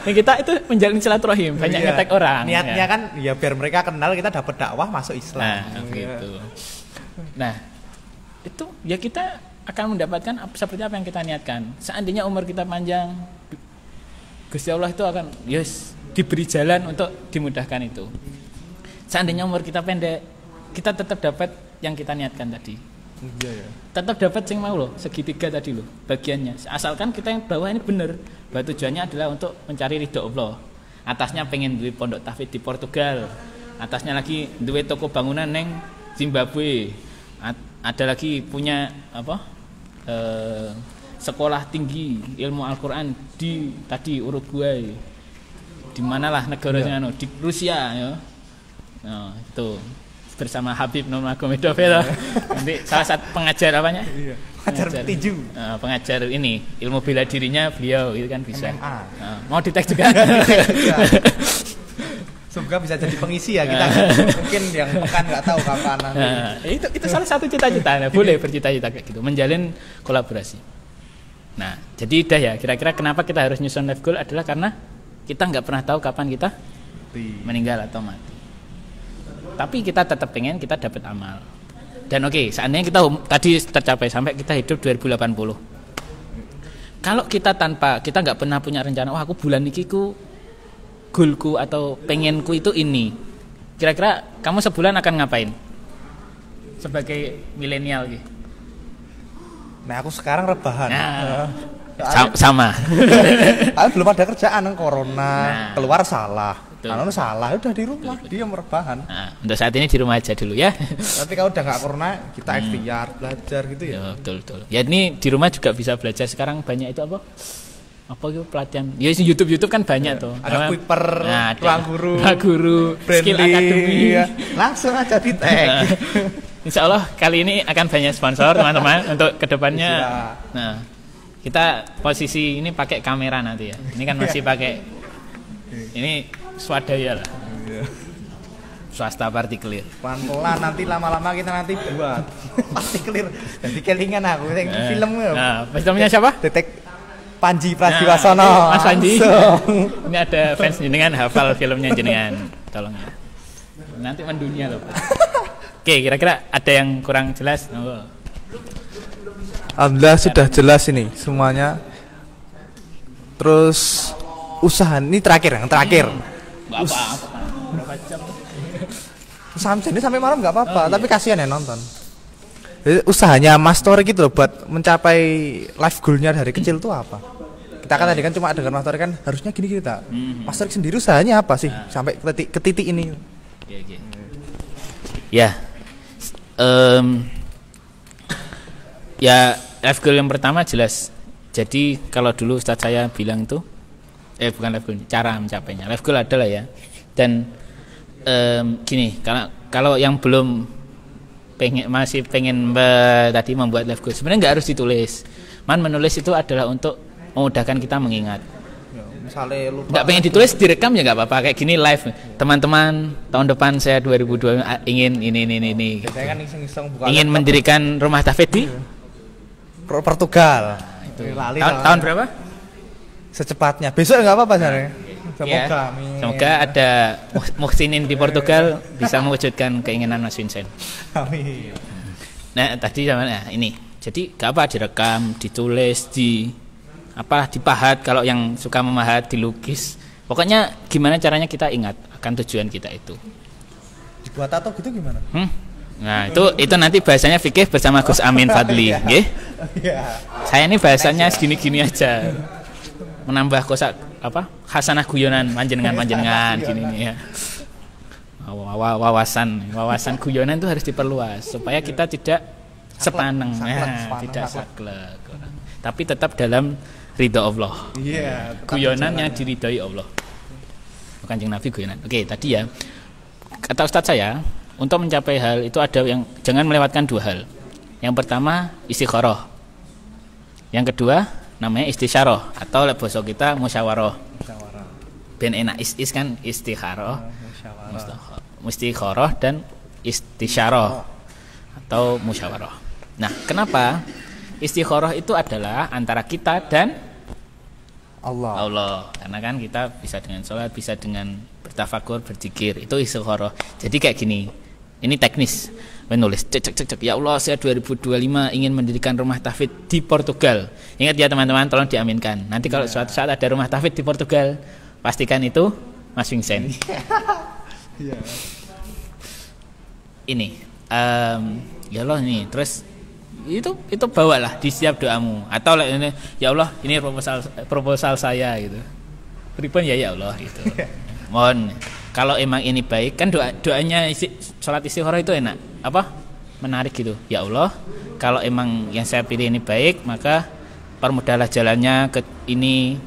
Yang kita itu menjalin silaturahim, banyak ngetek orang. Niatnya kan ya biar mereka kenal, kita dapat dakwah masuk Islam. Nah, gitu. Nah, itu ya kita akan mendapatkan seperti apa yang kita niatkan. Seandainya umur kita panjang, Gusti Allah itu akan diberi jalan untuk dimudahkan itu. Seandainya umur kita pendek, kita tetap dapat yang kita niatkan tadi. Iya ya. Tetap dapat sing mau loh, segitiga tadi loh bagiannya. Asalkan kita yang bawah ini benar. Bahwa tujuannya adalah untuk mencari ridho Allah. Atasnya pengen duit pondok tahfidz di Portugal. Atasnya lagi duit toko bangunan neng Zimbabwe. Ada lagi punya sekolah tinggi ilmu Al-Qur'an di tadi Uruguay. Di manalah negaranya di Rusia ya. Nah, itu bersama Habib Nurmagomedov ya. Nanti salah satu pengajar apanya? Pengajar tinju. Pengajar ini ilmu bela dirinya beliau itu kan bisa. MMA. Mau ditek juga. Semoga bisa jadi pengisi ya kita. Mungkin yang pekan nggak tahu kapan nanti. Itu salah satu cita-cita. Nah, boleh bercita-cita kayak gitu, menjalin kolaborasi. Nah, jadi udah ya. Kira-kira kenapa kita harus nyusun life goal adalah karena kita nggak pernah tahu kapan kita meninggal atau mati. Tapi kita tetap pengen kita dapat amal. Dan oke, seandainya kita tadi tercapai sampai kita hidup 2080. Kalau kita nggak pernah punya rencana, aku bulan ini goalku atau pengenku itu ini. Kira-kira kamu sebulan akan ngapain? Sebagai milenial gitu. Nah, aku sekarang rebahan. Sama. Tapi belum ada kerjaan, corona, keluar salah. Kalau salah udah di rumah, dia merebahan. Nah, untuk saat ini di rumah aja dulu ya. Tapi kalau udah nggak corona, kita ikhtiar belajar gitu ya. Betul. Ya ini di rumah juga bisa belajar. Sekarang banyak itu apa itu pelatihan. Ya YouTube kan banyak tuh. Ada Kuiper, ruang guru, skill academy. Ya. Langsung aja di tag. Insya Allah kali ini akan banyak sponsor teman-teman untuk kedepannya. Nah, kita posisi ini pakai kamera nanti ya. Ini kan masih pakai ini swadaya lah. Swasta partikelir. Pelan-pelan nanti lama-lama kita nanti buat partikelir. Jadi kelingan aku film. Nah, filmnya siapa? Detek Panji Pragiwaksono. Mas Panji. Ini ada fans jenengan hafal filmnya jenengan. Tolong ya. Nanti mendunia loh. Oke, kira-kira ada yang kurang jelas? Alhamdulillah sudah jelas ini semuanya. Terus usaha ini yang terakhir. Berapa jam? Sampai sampai malam nggak apa-apa, tapi kasihan ya nonton. Jadi, usahanya Mas Tori gitu loh buat mencapai life goal-nya dari kecil tuh apa? Kita kan tadi kan cuma dengar Mas Tori kan harusnya gini kita. Mas Tori sendiri usahanya apa sih sampai ke titik ini? Ya. Ya life goal yang pertama jelas. Jadi kalau dulu Ustadz saya bilang tuh bukan life goal, cara mencapainya. Life goal adalah ya. Dan gini, kalau yang belum masih pengen tadi membuat life goal, sebenarnya nggak harus ditulis. Menulis itu adalah untuk memudahkan kita mengingat. Ya, misalnya lupa. Nggak pengen ditulis, direkam ya nggak apa-apa. Kayak gini live, teman-teman tahun depan saya 2002 ingin ini. Saya kan iseng-iseng buka ingin mendirikan rumah tahfidz di Portugal. Itu. Tahun berapa? Secepatnya. Besok nggak apa-apa sebenarnya. Semoga ada muhsinin di Portugal bisa mewujudkan keinginan Mas Vincent. Amin. Nah tadi ini, jadi gak apa direkam, ditulis, dipahat kalau yang suka memahat, dilukis. Pokoknya gimana caranya kita ingat akan tujuan kita itu. Dibuat tato gitu gimana? Nah itu nanti bahasanya fikih bersama Gus Amin Fadli, nggih. Saya ini bahasanya segini-gini aja. Menambah kosa hasanah guyonan panjenengan gini nih ya. Wawasan guyonan itu harus diperluas supaya kita tidak sepaneng, tidak saklek. Tapi tetap dalam ridha Allah. Guyonan yang diridhai Allah. Kanjeng Nabi guyonan. Oke, tadi ya. Kata Ustadz saya, untuk mencapai hal itu ada yang jangan melewatkan dua hal. Yang pertama istikharah. Yang kedua namanya istisyarah atau bahasa kita musyawarah. Ben enak is kan istikharah, mustikharah dan istisyarah atau musyawarah. Nah, kenapa istikharah itu adalah antara kita dan Allah. Karena kan kita bisa dengan sholat, bisa dengan bertafakur, berzikir. Itu istikharah. Jadi kayak gini. Ini teknis. Menulis cek ya Allah, saya 2025 ingin mendirikan rumah tahfidz di Portugal. Ingat ya teman-teman, tolong diaminkan. Nanti kalau suatu saat ada rumah tahfidz di Portugal, pastikan itu Mas Vincent. Ini ya Allah ini, terus itu bawalah di setiap doamu. Atau ini ya Allah, ini proposal saya gitu. Pripun ya Allah gitu. Mohon kalau emang ini baik kan doanya sholat istikharah itu enak menarik gitu. Ya Allah, kalau emang yang saya pilih ini baik, maka permudahlah jalannya ke ini,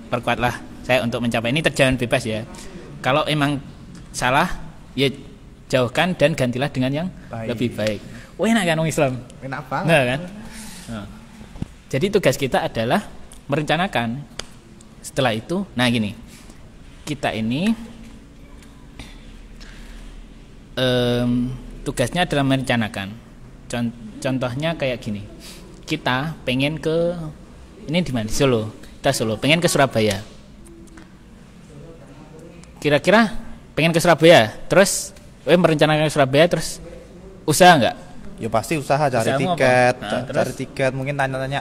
perkuatlah saya untuk mencapai ini. Terjauh bebas ya. Kalau emang salah ya jauhkan dan gantilah dengan yang lebih baik. Enak kan orang Islam? Enak banget. Nah, kan? Nah, jadi tugas kita adalah merencanakan. Setelah itu, nah gini, kita ini tugasnya adalah merencanakan. Contohnya kayak gini, kita pengen ke ini di mana? Di Solo. Kita Solo, pengen ke Surabaya. Kira-kira pengen ke Surabaya, terus merencanakan ke Surabaya, terus usaha nggak? Ya pasti usaha cari Usahamu tiket, apa? Nah, cari tiket, mungkin tanya-tanya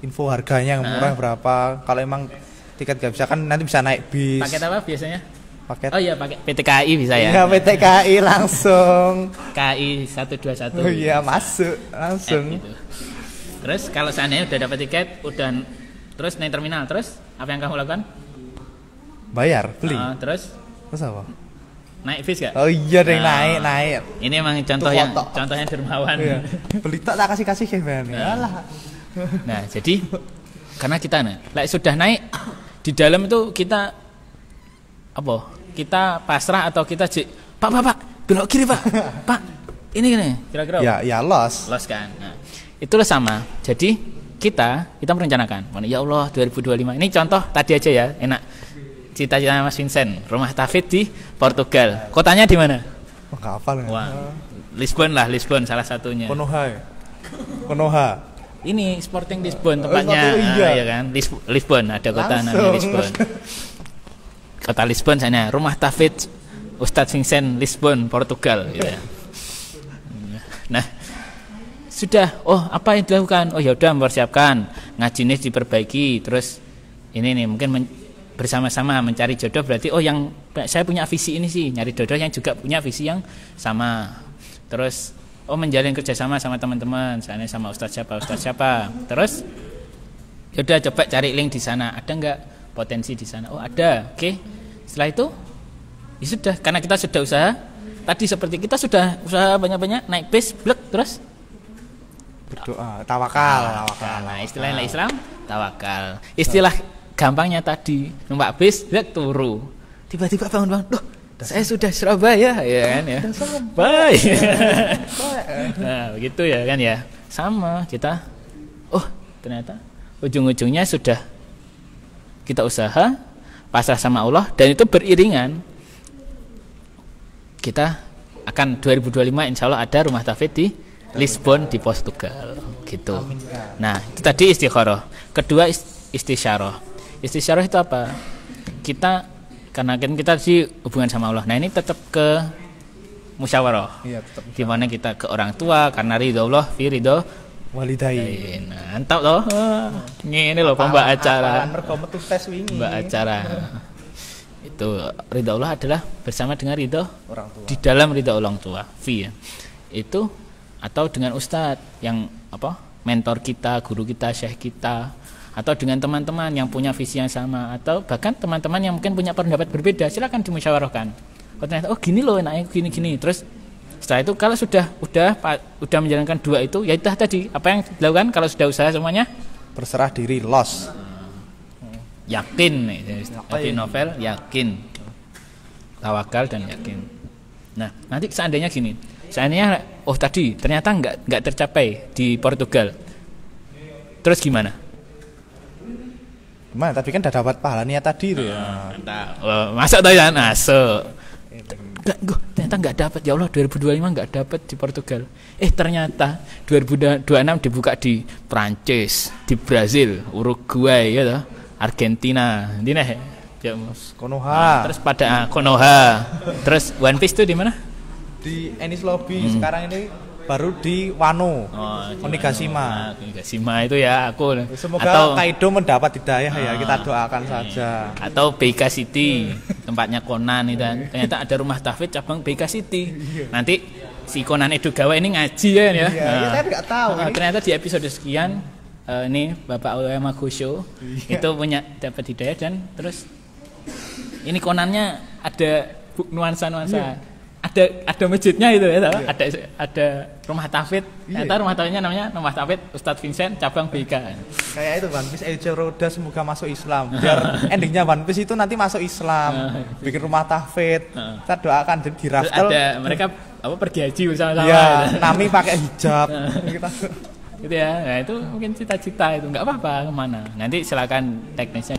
info harganya yang murah berapa. Kalau emang tiket gak bisa kan nanti bisa naik bis. Paket apa biasanya? Paket. Oh iya, pakai PT KAI bisa ya. Iya, PT KAI langsung. KAI 121. Oh iya, masuk langsung. Gitu. Terus kalau seandainya udah dapat tiket, udah terus naik terminal, terus apa yang kamu lakukan? Bayar, beli. Terus apa? naik bis gak? Oh iya, deh naik. Ini emang contohnya dermawan. Iya. Beli tak kasih kayak Nah, jadi karena kita sudah naik di dalam itu kita apa? Kita pasrah atau kita Pak, belok kiri Pak. Pak, ini kira-kira. Ya los kan. Nah, itulah sama. Jadi kita merencanakan. Ya Allah 2025. Ini contoh tadi aja ya, enak. Cita-cita Mas Vincent, rumah Tafid di Portugal. Kotanya di mana? Enggak hafal. Wah, Lisbon salah satunya. Konoha. Ini Sporting Lisbon tempatnya. Ya kan? Lisbon, ada kota namanya Lisbon. Kota Lisbon sana, rumah Tafid Ustadz Vincent Lisbon, Portugal gitu ya. Nah, sudah. Oh, apa yang dilakukan? Oh, ya udah mempersiapkan, ngajinya diperbaiki, terus ini nih mungkin bersama-sama mencari jodoh, berarti yang saya punya visi ini sih, nyari jodoh yang juga punya visi yang sama. Terus menjalin kerjasama sama teman-teman, misalnya sama ustaz siapa. Terus yaudah coba cari link di sana, ada nggak potensi di sana? Oh ada, oke. Setelah itu ya sudah, karena kita sudah usaha tadi, seperti kita sudah usaha banyak-banyak naik bis, terus berdoa, tawakal. Nah, istilah Islam tawakal. Istilah gampangnya tadi numpak bis, turu. Tiba-tiba bangun, loh, saya sudah Surabaya, ya kan ya. Bye. Nah, begitu ya kan ya. Sama kita. Oh, ternyata ujung-ujungnya sudah kita usaha, pasrah sama Allah, dan itu beriringan. Kita akan 2025 insya Allah ada rumah Tafid di Lisbon di Portugal gitu. Nah, itu tadi istikharah. Kedua istisyarah. Istisyarah itu apa? Karena kita sih hubungan sama Allah. Nah, ini tetap ke musyawarah. Iya, tetap. Di mana kita ke orang tua karena ridho Allah, fi ridho walidain. Nah, mantap loh. Ini loh pembak acara. Mbak acara. Itu ridho Allah adalah bersama dengan ridho orang tua. Di dalam ridho orang tua. Fi. Itu atau dengan ustadz yang mentor kita, guru kita, syekh kita, atau dengan teman-teman yang punya visi yang sama, atau bahkan teman-teman yang mungkin punya pendapat berbeda, silakan dimusyawarahkan. Ternyata gini loh enaknya gini. Terus setelah itu kalau sudah menjalankan dua itu, ya itu tadi apa yang dilakukan kalau sudah usaha semuanya? Berserah diri, los. Yakin di novel yakin. Tawakal dan yakin. Nah, nanti seandainya gini. Seandainya tadi ternyata enggak tercapai di Portugal. Terus gimana? Tapi kan udah dapat pahala niat tadi itu ya. Masa tuh ya masuk. Ternyata nggak dapat, ya Allah 2025 nggak dapat di Portugal. Ternyata 2026 dibuka di Prancis, di Brazil, Uruguay, ya, Argentina, di mana? Konoha. Terus pada Konoha. Terus One Piece itu di mana? Di Enies Lobby. Sekarang ini baru di Wano, Onigashima. Onigashima itu ya aku. Semoga Kaido mendapat hidayah ya, kita doakan saja. Atau BK City, tempatnya Conan itu kan. Ternyata ada rumah Tafid cabang BK City. Nanti si Conan Edogawa ini ngaji ya. Iya, saya nggak tahu. Ternyata di episode sekian ini Bapak Aoyama Gosho itu punya dapat hidayah, dan terus ini Conannya ada nuansa-nuansa. Ada masjidnya itu ya, ada rumah Tafid. Ternyata rumah Tafidnya namanya rumah Tafid Ustadz Vincent cabang BK. Kayak itu One Piece Eiichiro Oda semoga masuk Islam. Biar endingnya One Piece itu nanti masuk Islam. Bikin rumah Tafid. Kita doakan jadi di Raftel. Ada mereka pergi haji bersama-sama. Iya, Nami pakai hijab. gitu ya. Nah itu mungkin cita-cita itu nggak apa-apa kemana. Nanti silakan teknisnya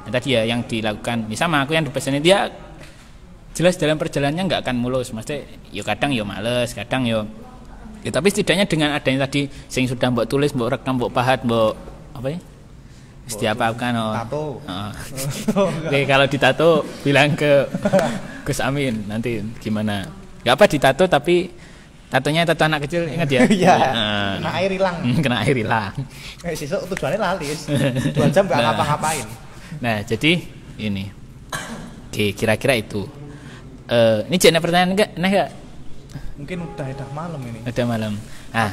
tadi ya yang dilakukan. Sama aku yang dipesanin dia jelas dalam perjalanannya nggak akan mulus. Maksudnya yo kadang yo males, kadang yo ya, tapi setidaknya dengan adanya tadi sing sudah mbok tulis, mbok rekam, mbok pahat, mbok apa ya? Setiap apa kan tato. Oke, kalau ditato bilang ke Gus Amin nanti gimana. Gak apa ditato tapi tatonya tato anak kecil, ingat ya? Iya. Kena air hilang. Kena air hilang. Sesuk tujuannya lalis. 2 jam gak ngapa-ngapain. Nah, jadi ini. Oke, kira-kira itu. Ini jadi pertanyaan enggak? Mungkin udah malam ini. Udah malam. Nah,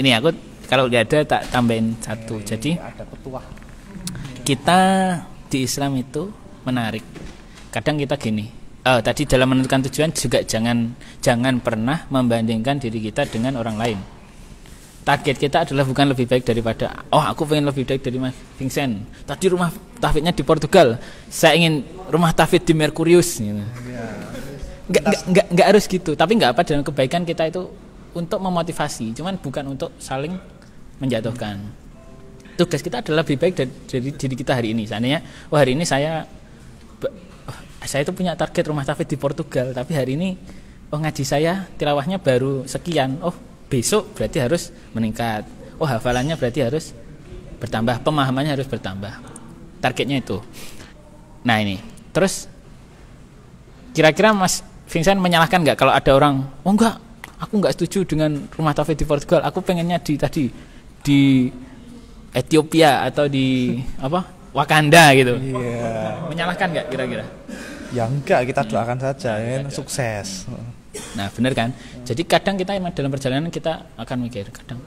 ini aku kalau nggak ada tak tambahin satu. Jadi ada petuah. Kita di Islam itu menarik. Kadang kita gini. Tadi dalam menentukan tujuan juga jangan pernah membandingkan diri kita dengan orang lain. Target kita adalah bukan lebih baik daripada aku pengen lebih baik dari Mas Vincent. Tadi rumah tahfidnya di Portugal, saya ingin rumah tahfidz di Merkurius gitu. Enggak harus gitu, tapi enggak apa dalam kebaikan kita itu untuk memotivasi, cuman bukan untuk saling menjatuhkan. Tugas kita adalah lebih baik dari diri kita hari ini. Seandainya hari ini saya itu punya target rumah tahfidz di Portugal, tapi hari ini ngaji saya tilawahnya baru sekian. Besok berarti harus meningkat. Hafalannya berarti harus bertambah, pemahamannya harus bertambah. Targetnya itu. Nah ini, terus kira-kira Mas Vincent menyalahkan nggak kalau ada orang, enggak, aku nggak setuju dengan rumah tahfidz di Portugal, aku pengennya di Ethiopia atau di Wakanda gitu. Iya. Menyalahkan nggak kira-kira? Ya enggak, kita doakan saja ya, sukses. Nah benar kan. Jadi kadang kita dalam perjalanan kita akan mikir kadang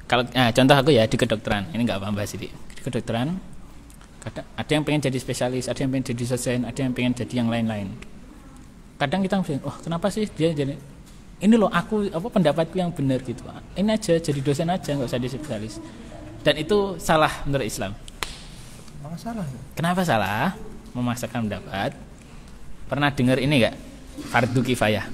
kalau contoh aku ya di kedokteran, ini nggak bahas ini. Di kedokteran kadang ada yang pengen jadi spesialis, ada yang pengen jadi dosen, ada yang pengen jadi yang lain-lain. Kadang kita mikir, kenapa sih dia jadi ini loh, aku pendapatku yang benar gitu. Ini aja jadi dosen aja, nggak usah jadi spesialis. Dan itu salah menurut Islam. Salah. Kenapa salah? Memaksakan pendapat. Pernah dengar ini enggak? Fardu kifayah.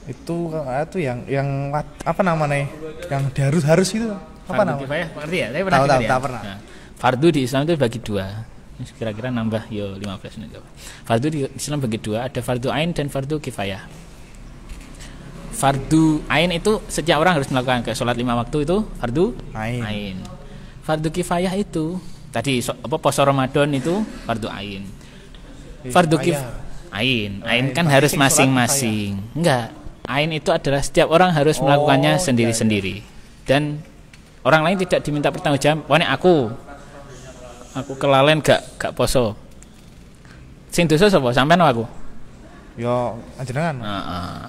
Itu yang apa namanya? Yang harus itu. Apa namanya? Fardu kifayah, ngerti ya? Saya pernah dengar ya. Tahu pernah. Nah, fardu di Islam itu bagi dua. Kira-kira nambah 15 menit. Fardu di Islam bagi dua, ada fardu ain dan fardu kifayah. Fardu ain itu setiap orang harus melakukan, kayak sholat 5 waktu itu fardu ain. Fardu kifayah itu tadi puasa Ramadan itu fardu ain. Fardu ain kan harus masing-masing. Enggak, ain itu adalah setiap orang harus melakukannya sendiri-sendiri. Dan orang lain tidak diminta pertanggungjawab. Wah, aku kelalen gak poso. Sing dosa sapa? Sampean aku? Yo, jenengan.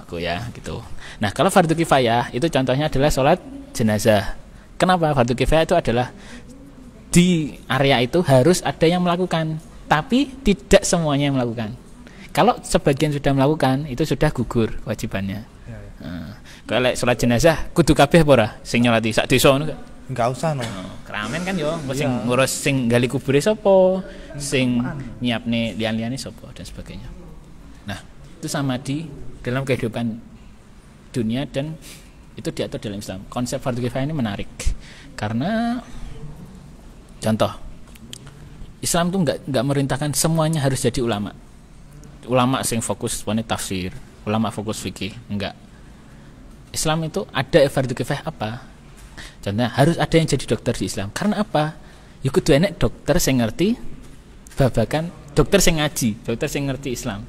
Aku ya gitu. Nah, kalau fardu kifayah itu contohnya adalah sholat jenazah. Kenapa fardu kifayah itu adalah di area itu harus ada yang melakukan, tapi tidak semuanya yang melakukan. Kalau sebagian sudah melakukan, itu sudah gugur kewajibannya. Kalau sholat jenazah kudu kabeh apa ora sing nyolati sak desa ngono gak? Enggak usah no. Keramen kan yo, sing ngurus sing gali kubure sapa, sing nyiapne lian-liane sapa dan sebagainya. Nah, itu sama di dalam kehidupan dunia dan itu diatur dalam Islam. Konsep fardu kifayah ini menarik karena contoh, Islam tuh nggak merintahkan semuanya harus jadi ulama. Ulama sing fokus pada tafsir, ulama fokus fikih, enggak. Islam itu ada fardu kifayah apa? Contohnya harus ada yang jadi dokter di Islam. Karena apa? Ya kudu enek dokter sing ngerti babakan, dokter sing ngaji, dokter sing ngerti Islam.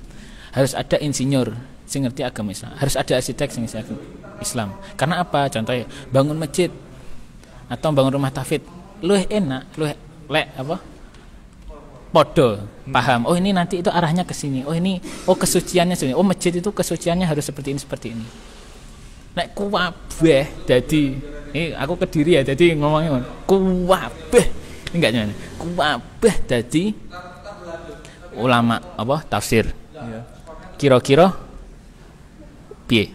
Harus ada insinyur sing ngerti agama Islam. Harus ada arsitek sing ngerti Islam. Karena apa? Contohnya bangun masjid atau bangun rumah tahfidz luwih enak, podo paham. Ini nanti itu arahnya ke sini. Ini kesuciannya sini. Masjid itu kesuciannya harus seperti ini. Nek kuwabeh dadi ini aku Kediri ya, jadi ngomongnya kuwabeh. Ini enggak nyane. Kuwabeh dadi ulama tafsir. Iya. Kira-kira piye?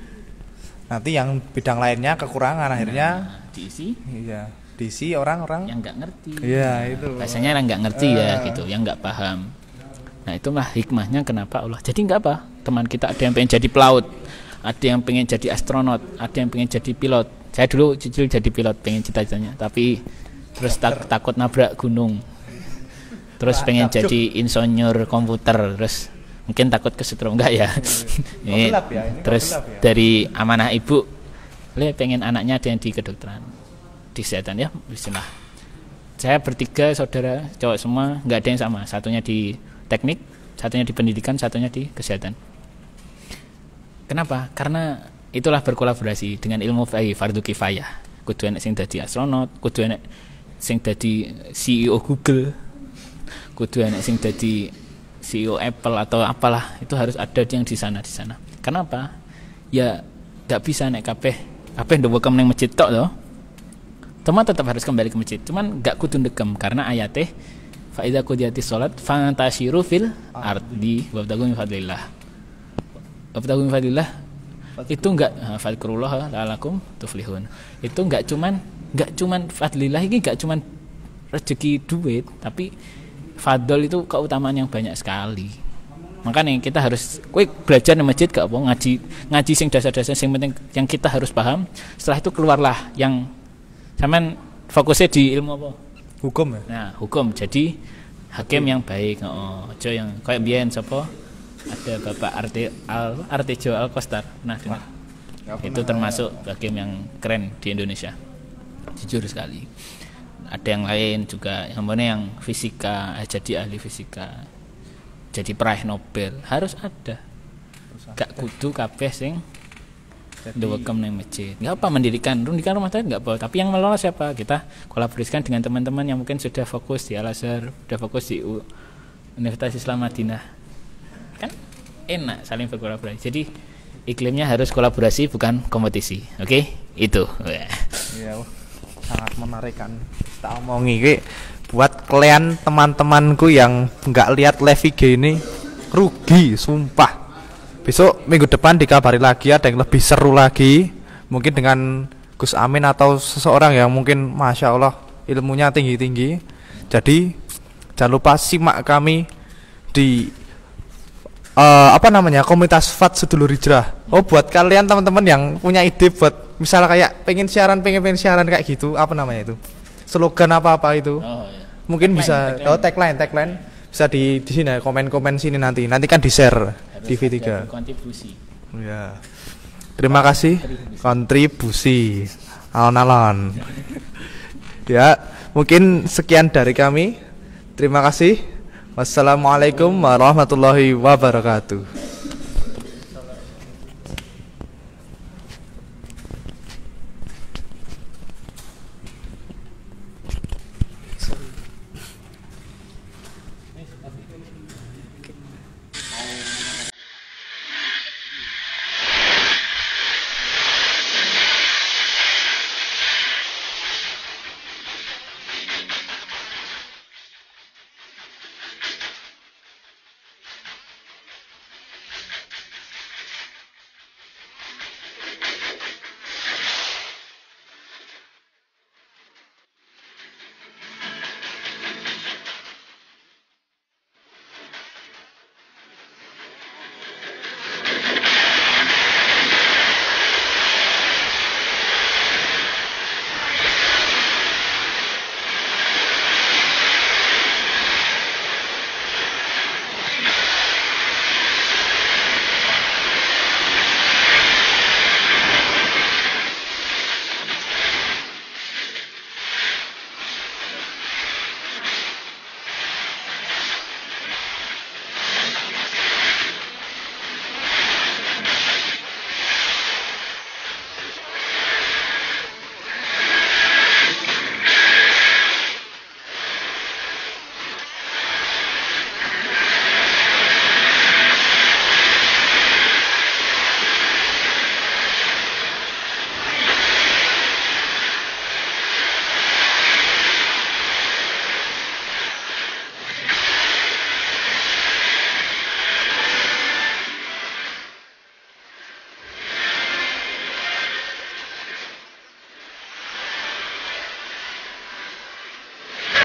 Nanti yang bidang lainnya kekurangan akhirnya diisi. Iya. Diisi orang-orang yang nggak ngerti. Iya itu. Biasanya yang nggak ngerti ya gitu, yang nggak paham. Nah itulah hikmahnya kenapa Allah. Jadi nggak apa, teman kita ada yang pengen jadi pelaut, ada yang pengen jadi astronot, ada yang pengen jadi pilot. Saya dulu kecil jadi pilot, pengen cita-citanya, tapi terus takut nabrak gunung. Terus pengen jadi insinyur komputer, terus mungkin takut kesetrum enggak ya. Ini, terus dari amanah ibu, pengen anaknya ada yang di kedokteran, di kesehatan ya, bismillah. Saya bertiga saudara cowok semua, nggak ada yang sama. Satunya di teknik, satunya di pendidikan, satunya di kesehatan. Kenapa? Karena itulah berkolaborasi dengan ilmu fardu kifayah. Kudu enek sing dadi astronot, kudu enek sing dadi CEO Google, kudu enek sing dadi CEO Apple atau apalah, itu harus ada yang di sana. Kenapa? Ya nggak bisa naik kabeh ndewekam ning masjid tok loh. Teman tetap harus kembali ke masjid. Cuman nggak kudu ndegem karena ayatnya fa idza qudiyatis shalat fantashiru fil ardi wabtaghu min fadlillah. Wabtaghu min fadlillah itu enggak fadkurullah la'alakum tuflihun. Itu enggak cuman fadlillah ini enggak cuman rezeki duit, tapi fadl itu keutamaan yang banyak sekali. Makanya kita harus belajar di masjid gak apa ngaji sing dasar-dasar sing penting yang kita harus paham. Setelah itu keluarlah yang sampean fokusnya di ilmu apa? Hukum ya. Nah, hukum. Jadi hakim yang baik, aja yang kayak biyen sapa? Ada Bapak Artejo Alkostar. Nah, dengar. Itu termasuk hakim yang keren di Indonesia. Jujur sekali. Ada yang lain juga, yang mana yang fisika, jadi ahli fisika, jadi peraih Nobel, harus ada. Gak kudu kabeh sing ndewekam nang masjid. Enggak apa mendirikan rumah tangga enggak apa, tapi yang mengelola siapa? Kita kolaborasikan dengan teman-teman yang mungkin sudah fokus di Al-Azhar, sudah fokus di Universitas Islam Madinah. Kan enak saling berkolaborasi. Jadi iklimnya harus kolaborasi bukan kompetisi. Oke? Itu. Iya, sangat menarik kan. Tak omongi iki buat kalian teman-temanku yang enggak lihat live IG ini rugi, sumpah. Besok minggu depan dikabari lagi ada yang lebih seru lagi, mungkin dengan Gus Amin atau seseorang yang mungkin masya Allah ilmunya tinggi-tinggi. Jadi jangan lupa simak kami di komunitas Fat Sedulur Hijrah. Oh, buat kalian teman-teman yang punya ide buat misalnya kayak pengen siaran kayak gitu, apa namanya itu, slogan apa itu, mungkin bisa tagline bisa di sini komen sini nanti kan di share di V3. Kontribusi. Ya. Terima kasih kontribusi alon-alon. Ya, mungkin sekian dari kami. Terima kasih. Wassalamualaikum warahmatullahi wabarakatuh.